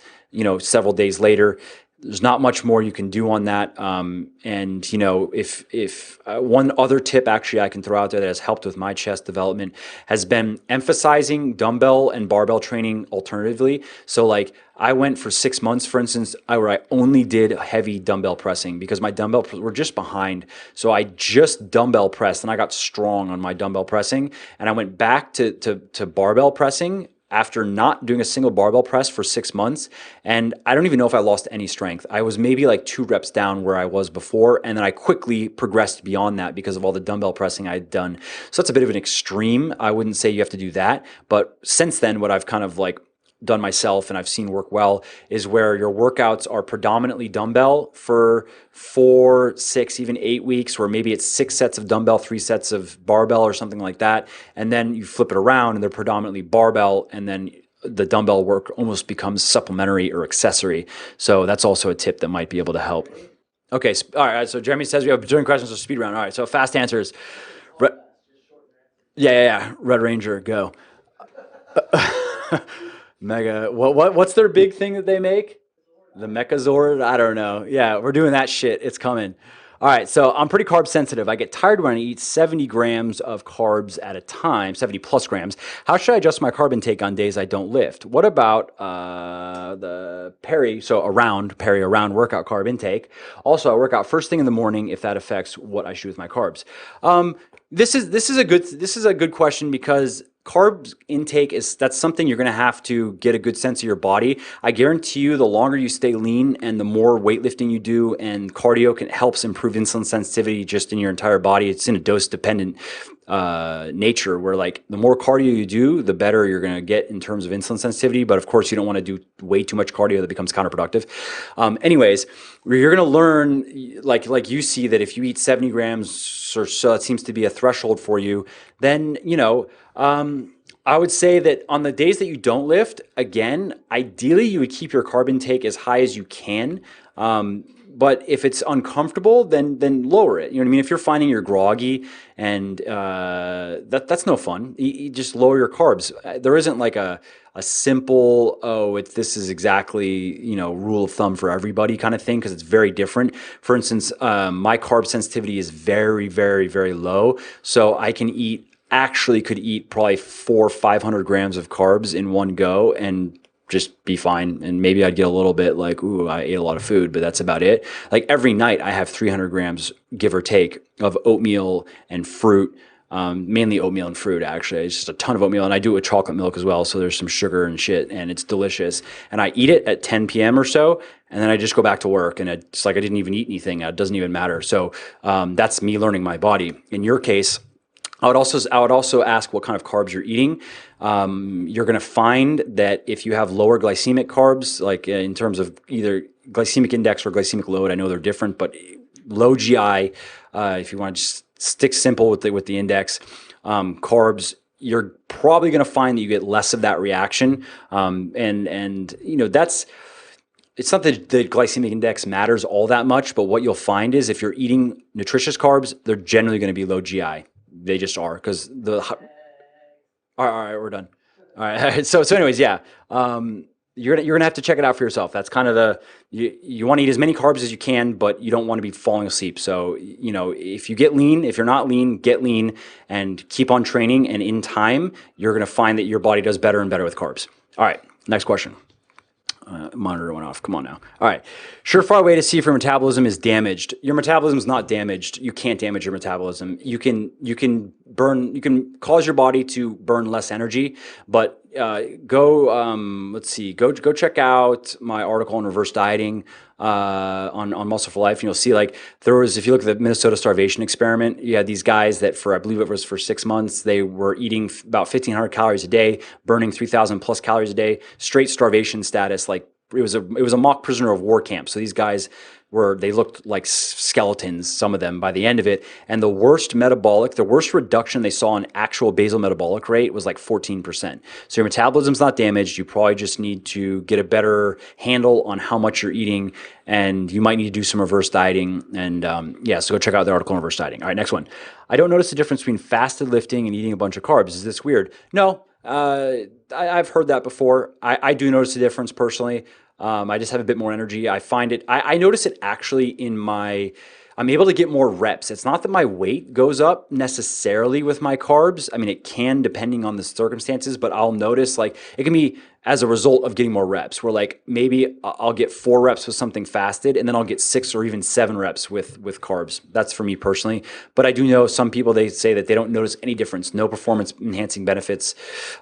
several days later. There's not much more you can do on that. And if one other tip actually I can throw out there that has helped with my chest development has been emphasizing dumbbell and barbell training alternatively. So like I went for 6 months, for instance, where I only did heavy dumbbell pressing because my dumbbell were just behind. So I just dumbbell pressed, and I got strong on my dumbbell pressing. And I went back to barbell pressing after not doing a single barbell press for 6 months. And I don't even know if I lost any strength. I was maybe like 2 reps down where I was before. And then I quickly progressed beyond that because of all the dumbbell pressing I had done. So that's a bit of an extreme. I wouldn't say you have to do that. But since then, what I've kind of like done myself and I've seen work well is where your workouts are predominantly dumbbell for 4, 6, even 8 weeks, where maybe it's 6 sets of dumbbell, 3 sets of barbell or something like that. And then you flip it around and they're predominantly barbell, and then the dumbbell work almost becomes supplementary or accessory. So that's also a tip that might be able to help. Okay. All right. So Jeremy says we have during questions, so speed round. All right. So fast answers. Yeah. Red Ranger, go. Mega. What's their big thing that they make? The Mechazord? I don't know. Yeah, we're doing that shit. It's coming. All right, so I'm pretty carb sensitive. I get tired when I eat 70 grams of carbs at a time, 70 plus grams. How should I adjust my carb intake on days I don't lift? What about the around workout carb intake? Also, I work out first thing in the morning if that affects what I shoot with my carbs. This is a good question because carb intake that's something you're going to have to get a good sense of your body. I guarantee you the longer you stay lean and the more weightlifting you do, and cardio helps improve insulin sensitivity just in your entire body. It's in a dose dependent nature where like the more cardio you do, the better you're going to get in terms of insulin sensitivity. But of course you don't want to do way too much cardio that becomes counterproductive. Anyways, you're going to learn like you see that if you eat 70 grams or so, it seems to be a threshold for you, then, I would say that on the days that you don't lift, again, ideally you would keep your carb intake as high as you can. But if it's uncomfortable, then lower it. You know what I mean? If you're finding you're groggy and that's no fun, you just lower your carbs. There isn't like a simple, this is exactly, rule of thumb for everybody kind of thing, because it's very different. For instance, my carb sensitivity is very, very, very low. So I could eat probably 400 or 500 grams of carbs in one go and just be fine. And maybe I'd get a little bit like, ooh, I ate a lot of food, but that's about it. Like every night I have 300 grams, give or take, of oatmeal and fruit mainly oatmeal and fruit, actually. It's just a ton of oatmeal, and I do it with chocolate milk as well, so there's some sugar and shit, and it's delicious. And I eat it at 10 p.m. or so, and then I just go back to work, and it's like I didn't even eat anything. It doesn't even matter. So that's me learning my body. In your case, I would also ask what kind of carbs you're eating. You're going to find that if you have lower glycemic carbs, like in terms of either glycemic index or glycemic load, I know they're different, but low GI, if you want to just stick simple with the index, carbs, you're probably going to find that you get less of that reaction. And you know, it's not that the glycemic index matters all that much, but what you'll find is if you're eating nutritious carbs, they're generally going to be low GI. They just are, because all right, we're done. All right. So anyways, yeah. You're gonna have to check it out for yourself. That's kind of you want to eat as many carbs as you can, but you don't want to be falling asleep. So, you know, if you're not lean, get lean and keep on training. And in time, you're gonna find that your body does better and better with carbs. All right, next question. Monitor went off. Come on now. All right. Surefire way to see if your metabolism is damaged. Your metabolism is not damaged. You can't damage your metabolism. You can cause your body to burn less energy, but go check out my article on reverse dieting on Muscle for Life, and you'll see, like, if you look at the Minnesota starvation experiment, you had these guys that I believe it was for 6 months, they were eating about 1,500 calories a day, burning 3,000 plus calories a day, straight starvation status. Like, it was a mock prisoner of war camp. So these guys they looked like skeletons, some of them, by the end of it. And the worst reduction they saw in actual basal metabolic rate was like 14%. So your metabolism's not damaged. You probably just need to get a better handle on how much you're eating, and you might need to do some reverse dieting. And so go check out the article on reverse dieting. All right, next one. I don't notice the difference between fasted lifting and eating a bunch of carbs. Is this weird? No, I've heard that before. I do notice the difference personally. I just have a bit more energy. I find it, I notice it actually I'm able to get more reps. It's not that my weight goes up necessarily with my carbs. I mean, it can, depending on the circumstances, but I'll notice, like, it can be as a result of getting more reps, where, like, maybe I'll get 4 reps with something fasted, and then I'll get 6 or even 7 reps with carbs. That's for me personally. But I do know some people, they say that they don't notice any difference, no performance enhancing benefits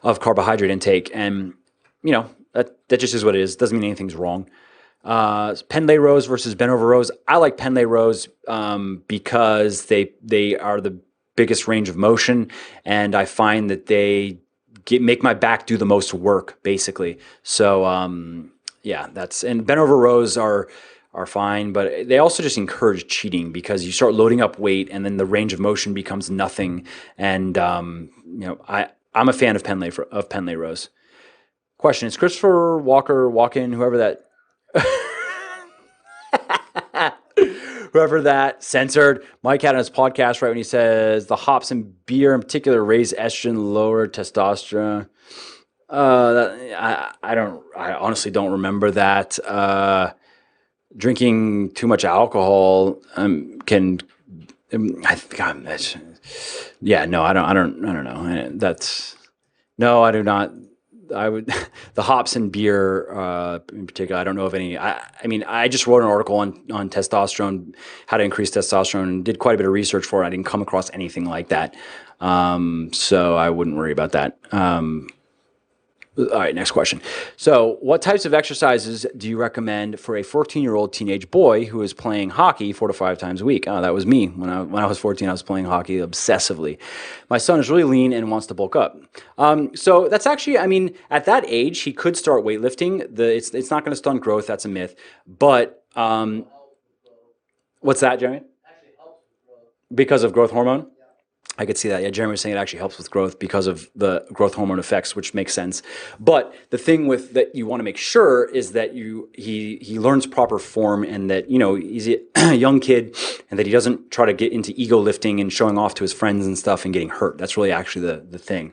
of carbohydrate intake. And, you know, that just is what it is. Doesn't mean anything's wrong. Pendlay rows versus bent over rows. I like Pendlay rows because they are the biggest range of motion, and I find that they make my back do the most work, basically. So and bent over rows are fine, but they also just encourage cheating, because you start loading up weight and then the range of motion becomes nothing. And I'm a fan of Pendlay rows. Question: is Christopher Walker, Walken, whoever that censored Mike had on his podcast, right when he says the hops and beer in particular raise estrogen, lower testosterone? I honestly don't remember that. Drinking too much alcohol can. I don't know. I do not. I would the hops and beer in particular. I don't know of any. I mean, I just wrote an article on testosterone, how to increase testosterone, and did quite a bit of research for it. I didn't come across anything like that, so I wouldn't worry about that. All right, next question. So, what types of exercises do you recommend for a 14-year-old teenage boy who is playing hockey 4 to 5 times a week? Oh, that was me. When I was 14, I was playing hockey obsessively. My son is really lean and wants to bulk up. So that's actually, I mean, at that age, he could start weightlifting. It's not going to stunt growth. That's a myth. But what's that, Jeremy? Because of growth hormone? I could see that. Yeah, Jeremy was saying it actually helps with growth because of the growth hormone effects, which makes sense. But the thing with that you want to make sure is that he learns proper form, and that, you know, he's a young kid, and that he doesn't try to get into ego lifting and showing off to his friends and stuff and getting hurt. That's really actually the thing.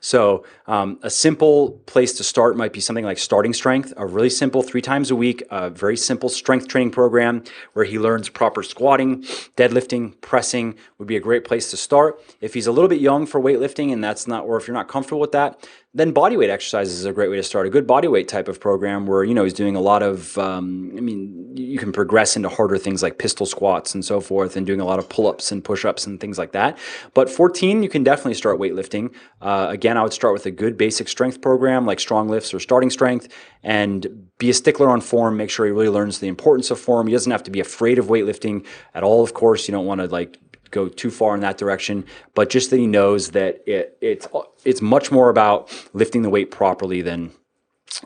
So a simple place to start might be something like starting strength, a really simple 3 times a week, a very simple strength training program where he learns proper squatting, deadlifting, pressing would be a great place to start. if he's a little bit young for weightlifting and that's not, or if you're not comfortable with that, then bodyweight exercises is a great way to start. A good bodyweight type of program where, he's doing a lot of, you can progress into harder things like pistol squats and so forth, and doing a lot of pull-ups and push-ups and things like that. But 14, you can definitely start weightlifting. Again, I would start with a good basic strength program like strong lifts or starting strength, and be a stickler on form. Make sure he really learns the importance of form. He doesn't have to be afraid of weightlifting at all, of course. You don't want to go too far in that direction, but just that he knows that it's much more about lifting the weight properly than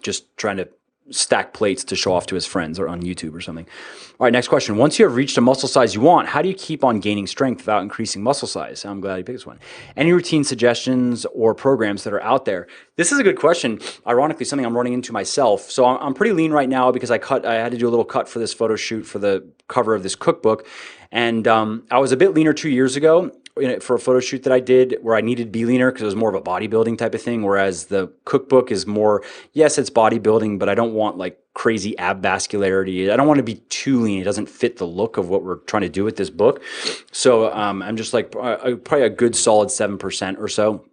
just trying to stack plates to show off to his friends or on YouTube or something. All right, next question. Once you have reached a muscle size you want, how do you keep on gaining strength without increasing muscle size? I'm glad you picked this one. Any routine suggestions or programs that are out there? This is a good question. Ironically, something I'm running into myself. So I'm pretty lean right now because I had to do a little cut for this photo shoot for the cover of this cookbook. And I was a bit leaner 2 years ago for a photo shoot that I did where I needed to be leaner because it was more of a bodybuilding type of thing, whereas the cookbook is more, yes, it's bodybuilding, but I don't want like crazy ab vascularity. I don't want to be too lean. It doesn't fit the look of what we're trying to do with this book. So I'm just like probably a good solid 7% or so.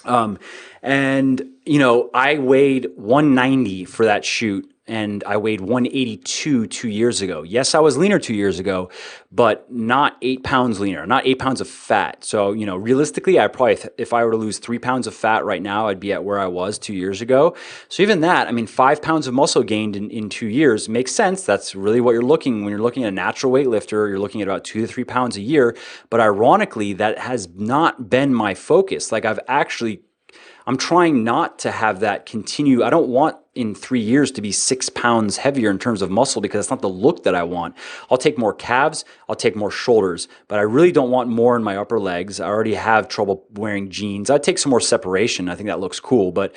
I weighed 190 for that shoot, and I weighed 182 2 years ago. Yes, I was leaner 2 years ago, but not 8 pounds leaner, not 8 pounds of fat. So, realistically, I probably, if I were to lose 3 pounds of fat right now, I'd be at where I was 2 years ago. So even that, 5 pounds of muscle gained in 2 years makes sense. That's really what when you're looking at a natural weightlifter, you're looking at about 2 to 3 pounds a year. But ironically, that has not been my focus. I'm trying not to have that continue. I don't want in 3 years to be 6 pounds heavier in terms of muscle because that's not the look that I want. I'll take more calves, I'll take more shoulders, but I really don't want more in my upper legs. I already have trouble wearing jeans. I'd take some more separation. I think that looks cool, but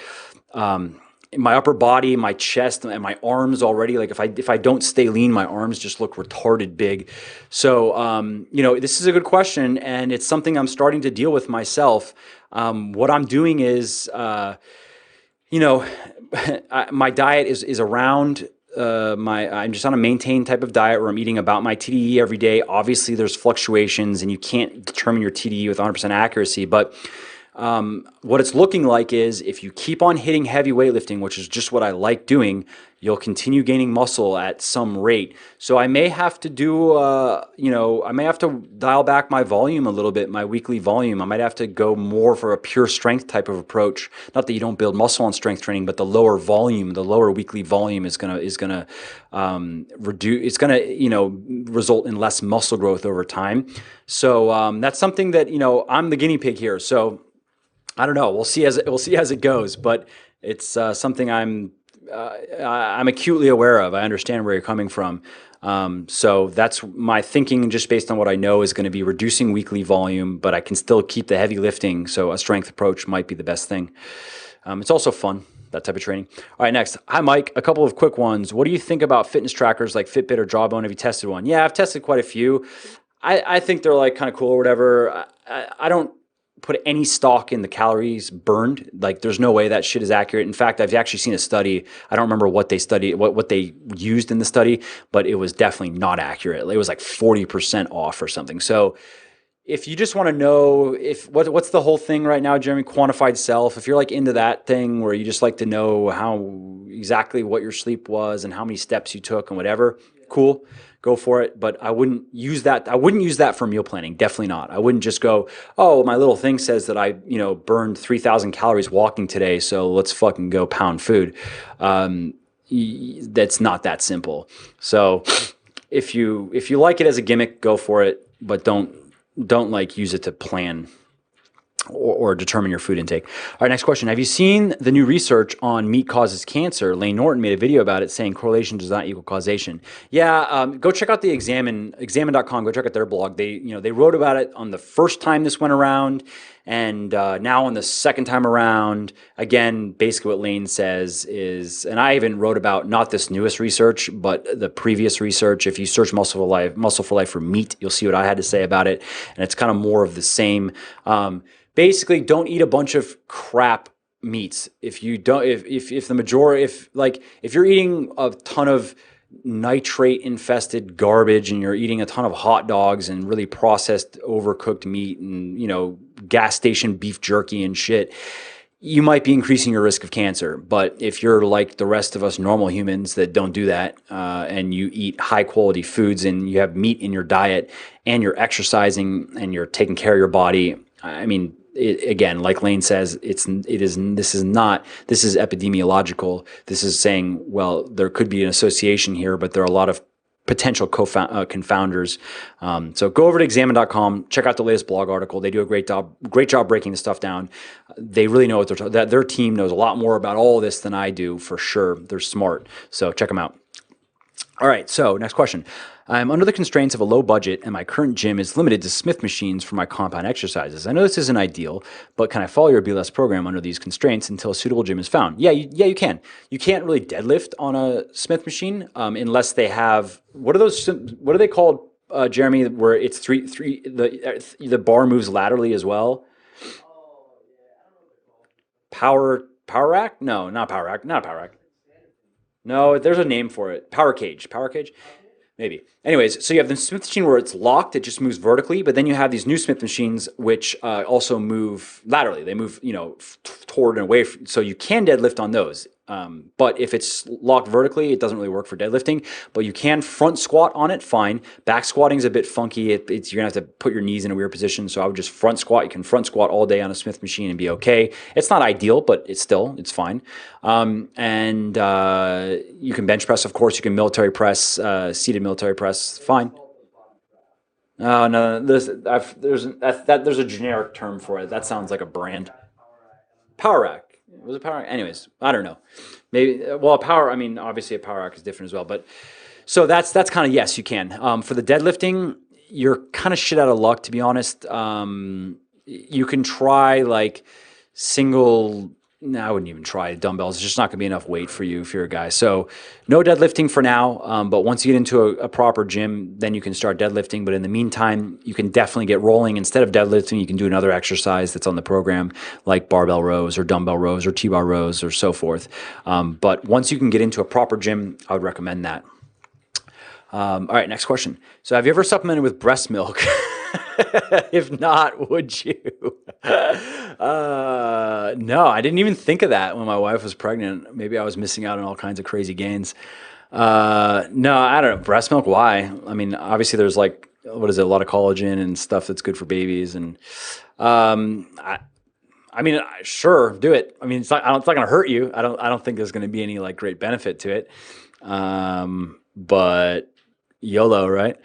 in my upper body, my chest, and my arms already, if I don't stay lean, my arms just look retarded big. So, this is a good question, and it's something I'm starting to deal with myself. What I'm doing is, my diet is around I'm just on a maintained type of diet where I'm eating about my TDE every day. Obviously, there's fluctuations, and you can't determine your TDE with 100% accuracy, but what it's looking like is if you keep on hitting heavy weightlifting, which is just what I like doing, you'll continue gaining muscle at some rate. So I may have to do, I may have to dial back my volume a little bit, my weekly volume. I might have to go more for a pure strength type of approach. Not that you don't build muscle on strength training, but the lower volume, the lower weekly volume is gonna reduce. It's gonna result in less muscle growth over time. So that's something that I'm the guinea pig here. So I don't know. We'll see as it goes, but it's something I'm acutely aware of. I understand where you're coming from. So that's my thinking, just based on what I know, is going to be reducing weekly volume, but I can still keep the heavy lifting. So a strength approach might be the best thing. It's also fun, that type of training. All right, next. Hi, Mike. A couple of quick ones. What do you think about fitness trackers like Fitbit or Jawbone? Have you tested one? Yeah, I've tested quite a few. I think they're kind of cool or whatever. I don't put any stock in the calories burned. There's no way that shit is accurate. In fact, I've actually seen a study. I don't remember what they studied, what they used in the study, but it was definitely not accurate. It was 40% off or something. So if you just want to know what's the whole thing right now, Jeremy, quantified self, if you're into that thing where you just like to know exactly what your sleep was and how many steps you took and whatever, cool. Go for it, but I wouldn't use that. I wouldn't use that for meal planning. Definitely not. I wouldn't just go, oh, my little thing says that I, burned 3,000 calories walking today, so let's fucking go pound food. That's not that simple. So if you like it as a gimmick, go for it, but don't use it to plan or determine your food intake. All right, next question. Have you seen the new research on meat causes cancer? Layne Norton made a video about it saying correlation does not equal causation. Yeah, go check out the examine.com. Go check out their blog. They wrote about it on the first time this went around, and now on the second time around. Again, basically what Layne says is, and I even wrote about not this newest research, but the previous research. If you search Muscle for Life for meat, you'll see what I had to say about it, and it's kind of more of the same. Basically, don't eat a bunch of crap meats. If you don't, if the majority, if you're eating a ton of nitrate infested garbage and you're eating a ton of hot dogs and really processed overcooked meat and, gas station beef jerky and shit, you might be increasing your risk of cancer. But if you're like the rest of us normal humans that don't do that, and you eat high quality foods and you have meat in your diet and you're exercising and you're taking care of your body, I mean, again, like Layne says, this is epidemiological. This is saying, well, there could be an association here, but there are a lot of potential confounders. So go over to examine.com, check out the latest blog article. They do a great job breaking this stuff down. They really know what their team knows a lot more about all this than I do, for sure. They're smart. So check them out. All right, so next question. I'm under the constraints of a low budget and my current gym is limited to Smith machines for my compound exercises. I know this isn't ideal, but can I follow your BLS program under these constraints until a suitable gym is found? Yeah, you can. You can't really deadlift on a Smith machine unless they have, what are they called, Jeremy, where it's the bar moves laterally as well? Power rack? No, not power rack. Not a power rack. No, there's a name for it. Power cage. Power cage? Maybe. Anyways, so you have the Smith machine where it's locked, it just moves vertically, but then you have these new Smith machines which also move laterally. They move, toward and away. So you can deadlift on those. But if it's locked vertically, it doesn't really work for deadlifting. But you can front squat on it, fine. Back squatting is a bit funky. You're gonna have to put your knees in a weird position. So I would just front squat. You can front squat all day on a Smith machine and be okay. It's not ideal, but it's fine. And you can bench press, of course. You can military press, seated military press, fine. No, there's a generic term for it. That sounds like a brand. Power rack. Was it power rack? Anyways, I don't know. Maybe, obviously a power rack is different as well. But so that's kind of, yes, you can. For the deadlifting, you're kind of shit out of luck, to be honest. You can try like single, no, I wouldn't even try dumbbells. It's just not going to be enough weight for you if you're a guy. So no deadlifting for now. But once you get into a proper gym, then you can start deadlifting. But in the meantime, you can definitely get rolling. Instead of deadlifting, you can do another exercise that's on the program, like barbell rows or dumbbell rows or T-bar rows or so forth. But once you can get into a proper gym, I would recommend that. All right, next question. So have you ever supplemented with breast milk? If not, would you? No, I didn't even think of that when my wife was pregnant. Maybe I was missing out on all kinds of crazy gains. No, I don't know. Breast milk, why? I mean, obviously there's a lot of collagen and stuff that's good for babies. And sure, do it. I mean, it's not going to hurt you. I don't think there's going to be any like great benefit to it. But YOLO, right?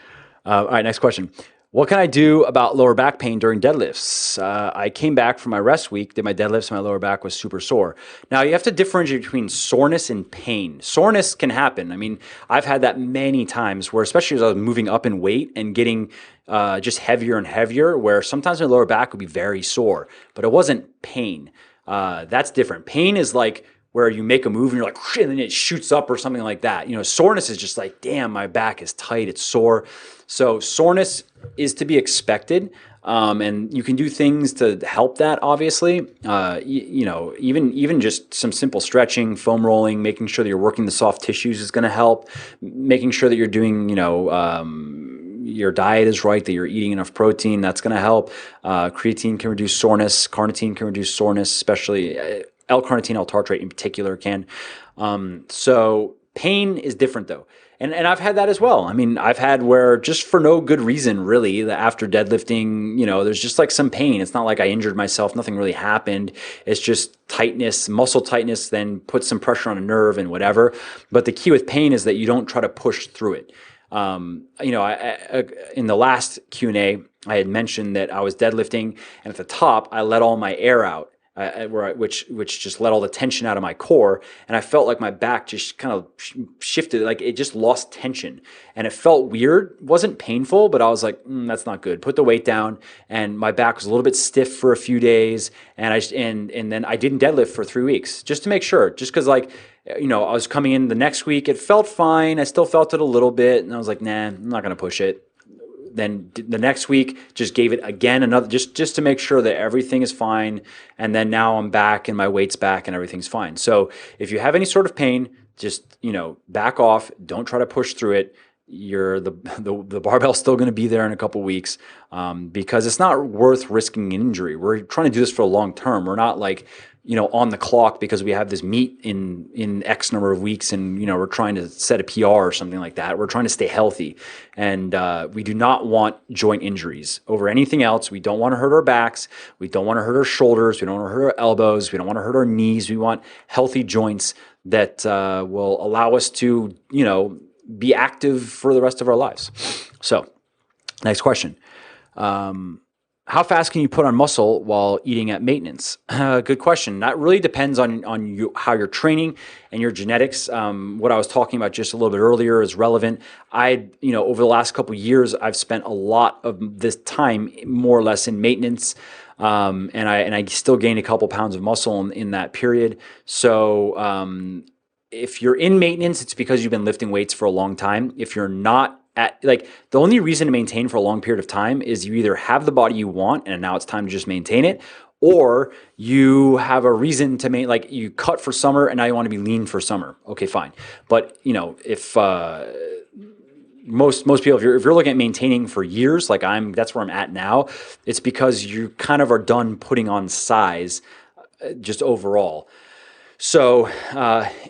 All right, next question. What can I do about lower back pain during deadlifts? I came back from my rest week, did my deadlifts, and my lower back was super sore. Now, you have to differentiate between soreness and pain. Soreness can happen. I mean, I've had that many times where, especially as I was moving up in weight and getting just heavier and heavier, where sometimes my lower back would be very sore, but it wasn't pain. That's different. Pain is like where you make a move and you're like, and then it shoots up or something like that. Soreness is just like, damn, my back is tight, it's sore. So soreness is to be expected, and you can do things to help that, obviously. Even just some simple stretching, foam rolling, making sure that you're working the soft tissues is going to help. Making sure that you're doing, your diet is right, that you're eating enough protein, that's going to help. Creatine can reduce soreness. Carnitine can reduce soreness, especially L-carnitine, L-tartrate in particular can. So pain is different though. And I've had that as well. I mean, I've had where just for no good reason, really, after deadlifting, there's just like some pain. It's not like I injured myself. Nothing really happened. It's just tightness, muscle tightness, then put some pressure on a nerve and whatever. But the key with pain is that you don't try to push through it. In the last Q&A, I had mentioned that I was deadlifting, and at the top, I let all my air out. Which just let all the tension out of my core, and I felt like my back just kind of shifted, like it just lost tension, and it felt weird. It wasn't painful, but I was like, that's not good. Put the weight down, and my back was a little bit stiff for a few days, and then I didn't deadlift for 3 weeks just to make sure, just because I was coming in the next week, it felt fine. I still felt it a little bit, and I was like, nah, I'm not gonna push it. Then the next week, just gave it again another, just to make sure that everything is fine. And then now I'm back and my weight's back and everything's fine. So if you have any sort of pain, just, back off. Don't try to push through it. The barbell's still going to be there in a couple weeks, because it's not worth risking injury. We're trying to do this for a long term. We're not like, on the clock because we have this meet in X number of weeks, and we're trying to set a PR or something like that. We're trying to stay healthy, and we do not want joint injuries over anything else. We don't want to hurt our backs. We don't want to hurt our shoulders. We don't want to hurt our elbows. We don't want to hurt our knees. We want healthy joints that will allow us to be active for the rest of our lives. So, next question. How fast can you put on muscle while eating at maintenance? Good question. That really depends on you, how you're training and your genetics. What I was talking about just a little bit earlier is relevant. Over the last couple of years, I've spent a lot of this time more or less in maintenance. And I still gained a couple pounds of muscle in that period. So, if you're in maintenance, it's because you've been lifting weights for a long time. If you're not the only reason to maintain for a long period of time is you either have the body you want and now it's time to just maintain it, or you have a reason to you cut for summer and now you want to be lean for summer. Okay, fine. But if most people, if you're looking at maintaining for years, that's where I'm at now, it's because you kind of are done putting on size, just overall. So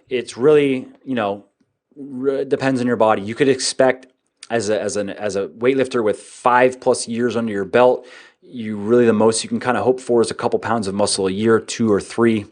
it's really, depends on your body. You could expect as a weightlifter with 5+ years under your belt, the most you can kind of hope for is a couple pounds of muscle a year, 2 or 3.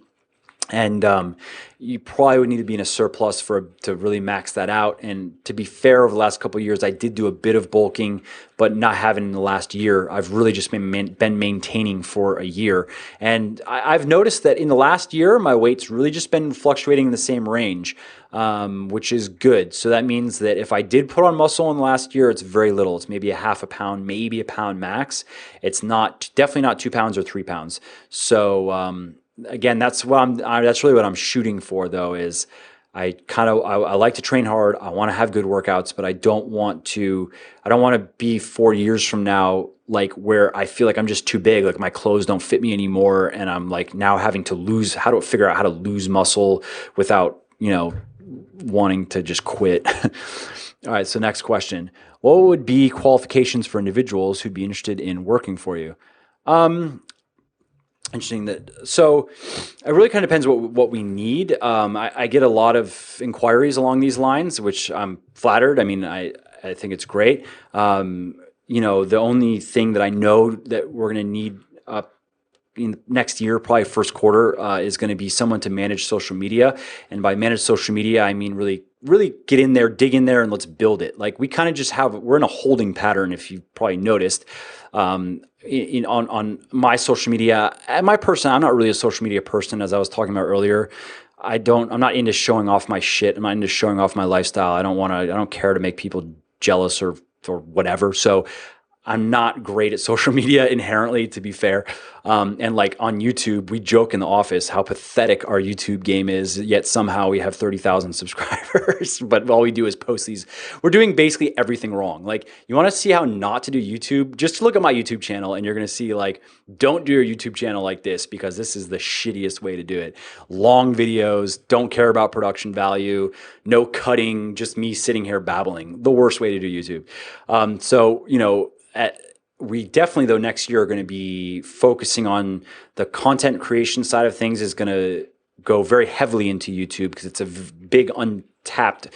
And you probably would need to be in a surplus to really max that out. And to be fair, over the last couple of years, I did do a bit of bulking, but not having in the last year. I've really just been maintaining for a year. And I've noticed that in the last year, my weight's really just been fluctuating in the same range, which is good. So that means that if I did put on muscle in the last year, it's very little. It's maybe a half a pound, maybe a pound max. It's definitely not 2 pounds or 3 pounds. So, again, that's really what I'm shooting for, though, is I like to train hard. I want to have good workouts, but I don't want to be 4 years from now, where I feel like I'm just too big, like my clothes don't fit me anymore. And I'm now having to figure out how to lose muscle without, wanting to just quit. All right. So next question, what would be qualifications for individuals who'd be interested in working for you? Interesting. So it really kind of depends what we need. I get a lot of inquiries along these lines, which I'm flattered. I mean, I think it's great. The only thing that I know that we're going to need in next year, probably first quarter, is going to be someone to manage social media. And by manage social media, I mean really get in there, dig in there, and let's build it. We kind of just we're in a holding pattern, if you've probably noticed. On my social media, I'm not really a social media person, as I was talking about earlier. I'm not into showing off my shit. I'm not into showing off my lifestyle. I don't care to make people jealous or whatever. So I'm not great at social media inherently, to be fair. And on YouTube, we joke in the office how pathetic our YouTube game is, yet somehow we have 30,000 subscribers, but all we do is post these. We're doing basically everything wrong. You want to see how not to do YouTube? Just look at my YouTube channel and you're going to see don't do your YouTube channel like this, because this is the shittiest way to do it. Long videos, don't care about production value, no cutting, just me sitting here babbling. The worst way to do YouTube. We definitely, though, next year are going to be focusing on the content creation side of things. Is going to go very heavily into YouTube because it's a big untapped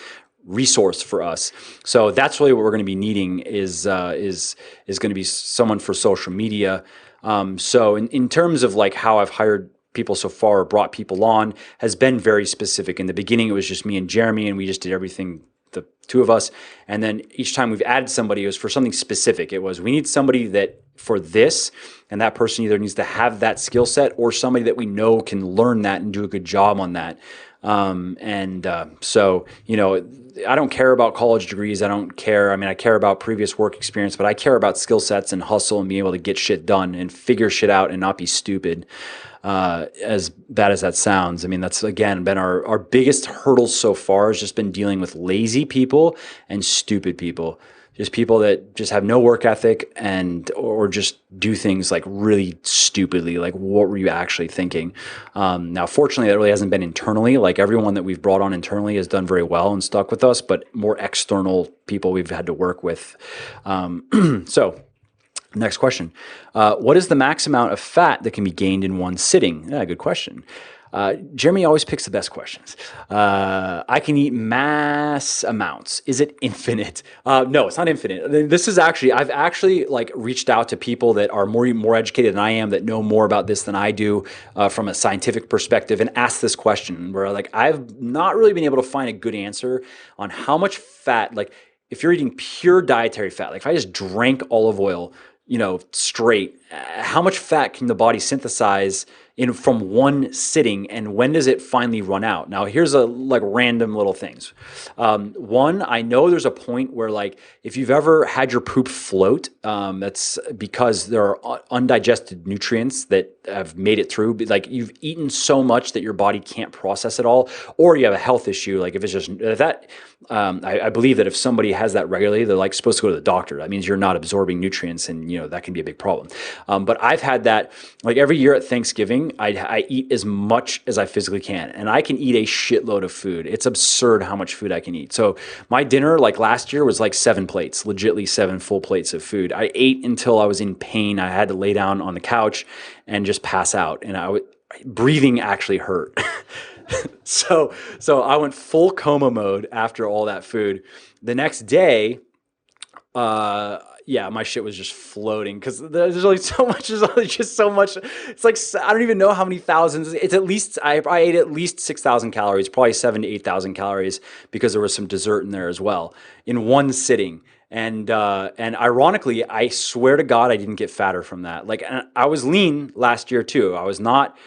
resource for us. So that's really what we're going to be needing is going to be someone for social media. So in terms of how I've hired people so far or brought people on, has been very specific. In the beginning, it was just me and Jeremy, and we just did everything, the two of us. And then each time we've added somebody, it was for something specific. It was, we need somebody that for this, and that person either needs to have that skill set or somebody that we know can learn that and do a good job on that. So, I don't care about college degrees. I don't care. I mean, I care about previous work experience, but I care about skill sets and hustle and being able to get shit done and figure shit out and not be stupid. As bad as that sounds, I mean, that's again been our biggest hurdle so far, has just been dealing with lazy people and stupid people. just people that just have no work ethic or just do things like really stupidly. Like, what were you actually thinking? Now, fortunately, that really hasn't been internally. Like, everyone that we've brought on internally has done very well and stuck with us, but more external people we've had to work with. So next question. What is the max amount of fat that can be gained in one sitting? Yeah, good question. Jeremy always picks the best questions. I can eat mass amounts. Is it infinite? No, it's not infinite. This is actually, I've actually like reached out to people that are more educated than I am, that know more about this than I do from a scientific perspective, and asked this question where like I've not really been able to find a good answer on how much fat, like if you're eating pure dietary fat, like if I just drank olive oil, straight, how much fat can the body synthesize from one sitting, and when does it finally run out? Now, here's a like random little things. One, I know there's a point where like if you've ever had your poop float, that's because there are undigested nutrients that have made it through. Like you've eaten so much that your body can't process it all, or you have a health issue. Like if that, I believe that if somebody has that regularly, they're like supposed to go to the doctor. That means you're not absorbing nutrients, and that can be a big problem. But I've had that like every year at Thanksgiving. I eat as much as I physically can, and I can eat a shitload of food. It's absurd how much food I can eat. So my dinner like last year was like 7 plates, legitly 7 full plates of food. I ate until I was in pain. I had to lay down on the couch and just pass out, and breathing actually hurt. So I went full coma mode after all that food. The next day, my shit was just floating because there's only so much. There's only just so much. It's like I don't even know how many thousands. It's at least I ate at least 6,000 calories, probably 7,000 to 8,000 calories because there was some dessert in there as well in one sitting. And ironically, I swear to God, I didn't get fatter from that. Like I was lean last year too. I was not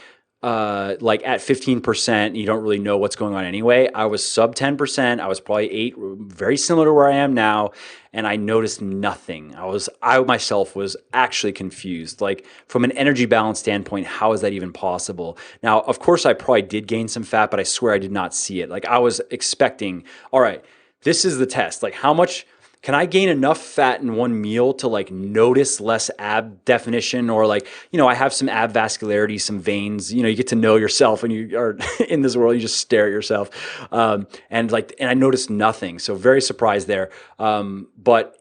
like at 15%, you don't really know what's going on anyway. I was sub 10%. I was probably 8, very similar to where I am now. And I noticed nothing. I myself was actually confused. Like from an energy balance standpoint, how is that even possible? Now, of course, I probably did gain some fat, but I swear I did not see it. Like I was expecting, all right, this is the test. Like how much can I gain enough fat in one meal to like notice less ab definition, or like, I have some ab vascularity, some veins, you get to know yourself when you are in this world, you just stare at yourself. And I noticed nothing. So very surprised there. But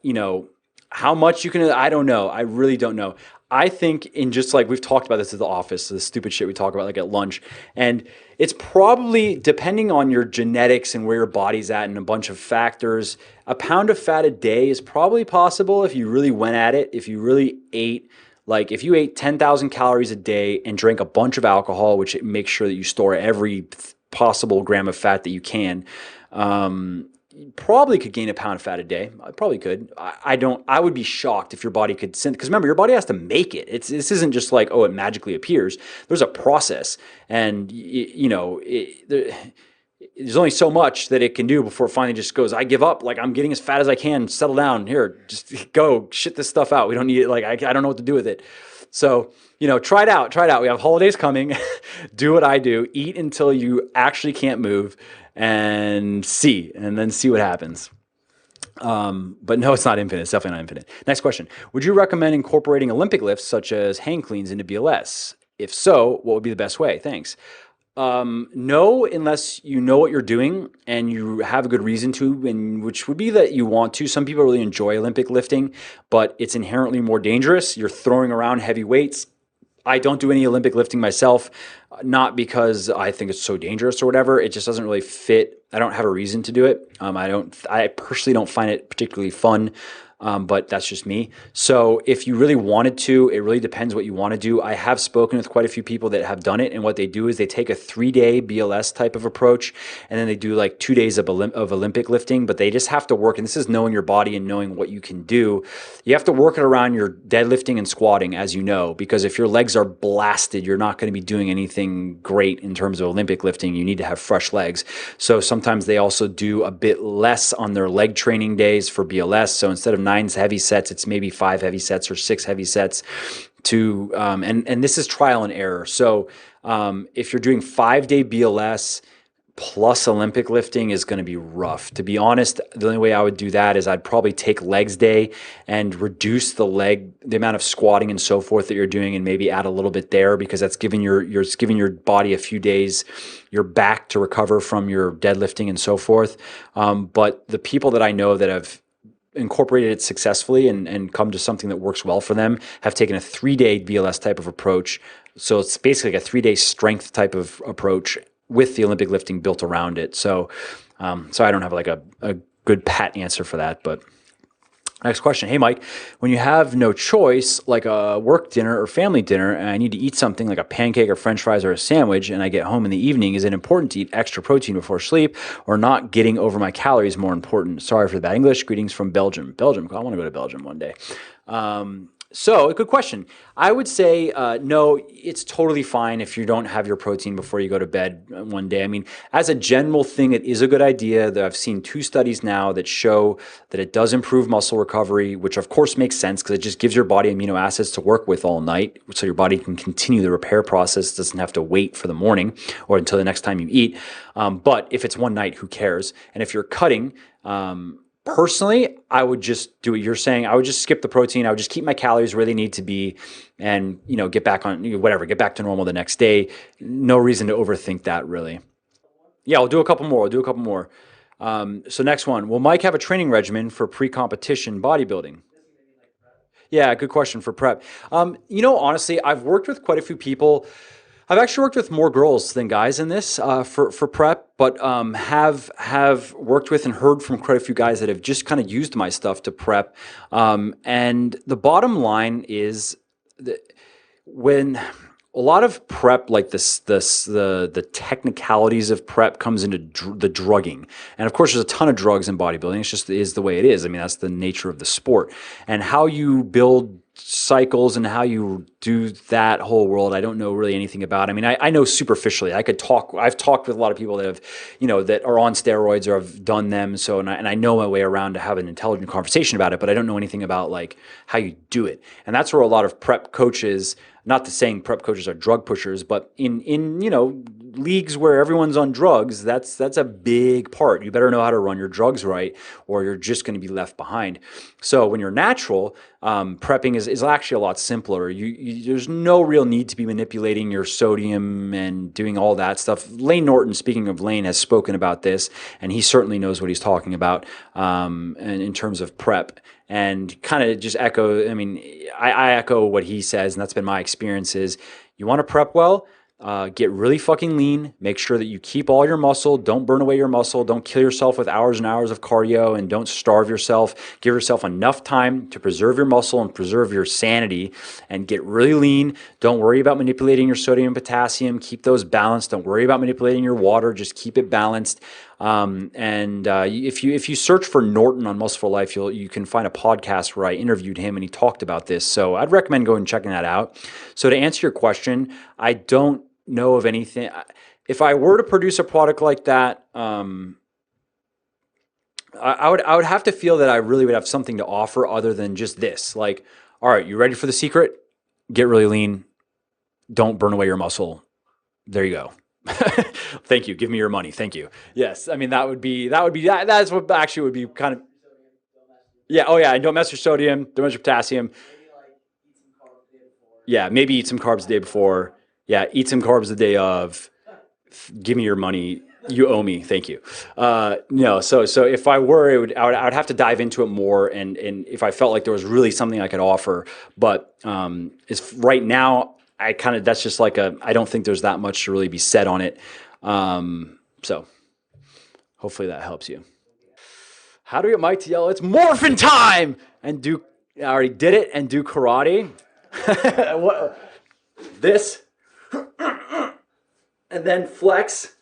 how much you can, I don't know. I really don't know. I think in just like we've talked about this at the office, the stupid shit we talk about like at lunch, and it's probably depending on your genetics and where your body's at and a bunch of factors, a pound of fat a day is probably possible if you really went at it. If you really ate, like if you ate 10,000 calories a day and drank a bunch of alcohol, which makes sure that you store every possible gram of fat that you can, you probably could gain a pound of fat a day. I probably could. I would be shocked if your body could send, because remember, your body has to make it. This isn't just like, oh, it magically appears. There's a process, and there's only so much that it can do before it finally just goes, I give up. Like I'm getting as fat as I can. Settle down here. Just go shit this stuff out. We don't need it. Like I don't know what to do with it. So, try it out. We have holidays coming. Do what I do. Eat until you actually can't move, and then see what happens. But no, it's not infinite. It's definitely not infinite. Next question. Would you recommend incorporating Olympic lifts such as hang cleans into BLS? If so, what would be the best way? Thanks. No, unless you know what you're doing and you have a good reason to, and which would be that you want to. Some people really enjoy Olympic lifting, but it's inherently more dangerous. You're throwing around heavy weights. I don't do any Olympic lifting myself, not because I think it's so dangerous or whatever. It just doesn't really fit. I don't have a reason to do it. I personally don't find it particularly fun. But that's just me. So if you really wanted to, it really depends what you want to do. I have spoken with quite a few people that have done it, and what they do is they take a 3-day BLS type of approach, and then they do like 2 days of Olympic lifting, but they just have to work, and this is knowing your body and knowing what you can do. You have to work it around your deadlifting and squatting, as you know, because if your legs are blasted, you're not going to be doing anything great in terms of Olympic lifting. You need to have fresh legs. So sometimes they also do a bit less on their leg training days for BLS. So instead of 9 heavy sets, it's maybe 5 heavy sets or 6 heavy sets to, and this is trial and error. So if you're doing 5-day BLS, plus Olympic lifting is going to be rough. To be honest, the only way I would do that is I'd probably take legs day and reduce the amount of squatting and so forth that you're doing, and maybe add a little bit there, because that's giving it's giving your body a few days, your back, to recover from your deadlifting and so forth. But the people that I know that have incorporated it successfully and come to something that works well for them have taken a 3-day VLS type of approach. So it's basically like a 3-day strength type of approach with the Olympic lifting built around it. So, so I don't have like a good pat answer for that, but next question. Hey, Mike, when you have no choice, like a work dinner or family dinner, and I need to eat something like a pancake or French fries or a sandwich, and I get home in the evening, is it important to eat extra protein before sleep, or not getting over my calories more important? Sorry for the bad English. Greetings from Belgium. Belgium. I want to go to Belgium one day. So, a good question. I would say no, it's totally fine if you don't have your protein before you go to bed one day. I mean, as a general thing, it is a good idea. That I've seen 2 studies now that show that it does improve muscle recovery, which of course makes sense because it just gives your body amino acids to work with all night, so your body can continue the repair process, doesn't have to wait for the morning or until the next time you eat. But if it's one night, who cares? And if you're cutting, personally, I would just do what you're saying. I would just skip the protein. I would just keep my calories where they need to be, and get back on get back to normal the next day. No reason to overthink that, really. Yeah, I'll do a couple more. So next one, will Mike have a training regimen for pre-competition bodybuilding? Yeah, good question for prep. Honestly, I've worked with quite a few people. I've actually worked with more girls than guys in this for prep, but have worked with and heard from quite a few guys that have just kind of used my stuff to prep. And the bottom line is that when a lot of prep, like the technicalities of prep, comes into the drugging, and of course there's a ton of drugs in bodybuilding. It's just is the way it is. I mean, that's the nature of the sport, and how you build cycles and how you do that whole world, I don't know really anything about. I mean, I know superficially. I've talked with a lot of people that have, that are on steroids or have done them. So, and I know my way around to have an intelligent conversation about it, but I don't know anything about like how you do it. And that's where a lot of prep coaches, not to saying prep coaches are drug pushers, but in leagues where everyone's on drugs, that's a big part. You better know how to run your drugs right, or you're just going to be left behind. So when you're natural, prepping is actually a lot simpler. There's no real need to be manipulating your sodium and doing all that stuff. Layne Norton, speaking of Layne, has spoken about this, and he certainly knows what he's talking about and in terms of prep. And kind of just echo, I mean, I echo what he says, and that's been my experience is you want to prep well, get really fucking lean, make sure that you keep all your muscle, don't burn away your muscle, don't kill yourself with hours and hours of cardio, and don't starve yourself. Give yourself enough time to preserve your muscle and preserve your sanity, and get really lean. Don't worry about manipulating your sodium and potassium. Keep those balanced. Don't worry about manipulating your water. Just keep it balanced. If you search for Norton on Muscle for Life, you can find a podcast where I interviewed him and he talked about this. So I'd recommend going and checking that out. So to answer your question, I don't know of anything. If I were to produce a product like that, I would have to feel that I really would have something to offer other than just this. Like, all right, you ready for the secret? Get really lean. Don't burn away your muscle. There you go. Thank you. Give me your money. Thank you. Yes. I mean, that's what actually would be kind of, yeah. Oh yeah. And don't mess your sodium. Don't mess your potassium. Yeah. Maybe eat some carbs the day before. Yeah. Eat some carbs the day of. Give me your money. You owe me. Thank you. No. So if I were, I would have to dive into it more. And if I felt like there was really something I could offer, but it's right now, that's just like I don't think there's that much to really be said on it. So hopefully that helps you. How do we get Mike to yell, it's morphin' time, and I already did it, and do karate. What? This. And then flex.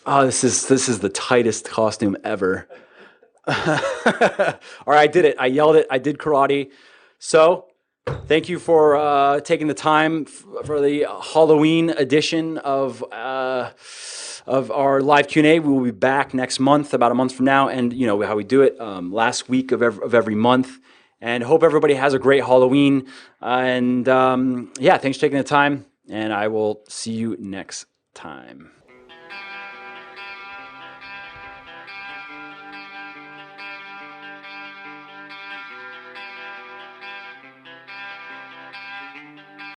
Oh, this is the tightest costume ever. All right, I did it. I yelled it. I did karate. So thank you for taking the time for the Halloween edition of our live Q&A. We will be back next month, about a month from now, and you know how we do it, last week of every month. And hope everybody has a great Halloween. Yeah, thanks for taking the time, and I will see you next time.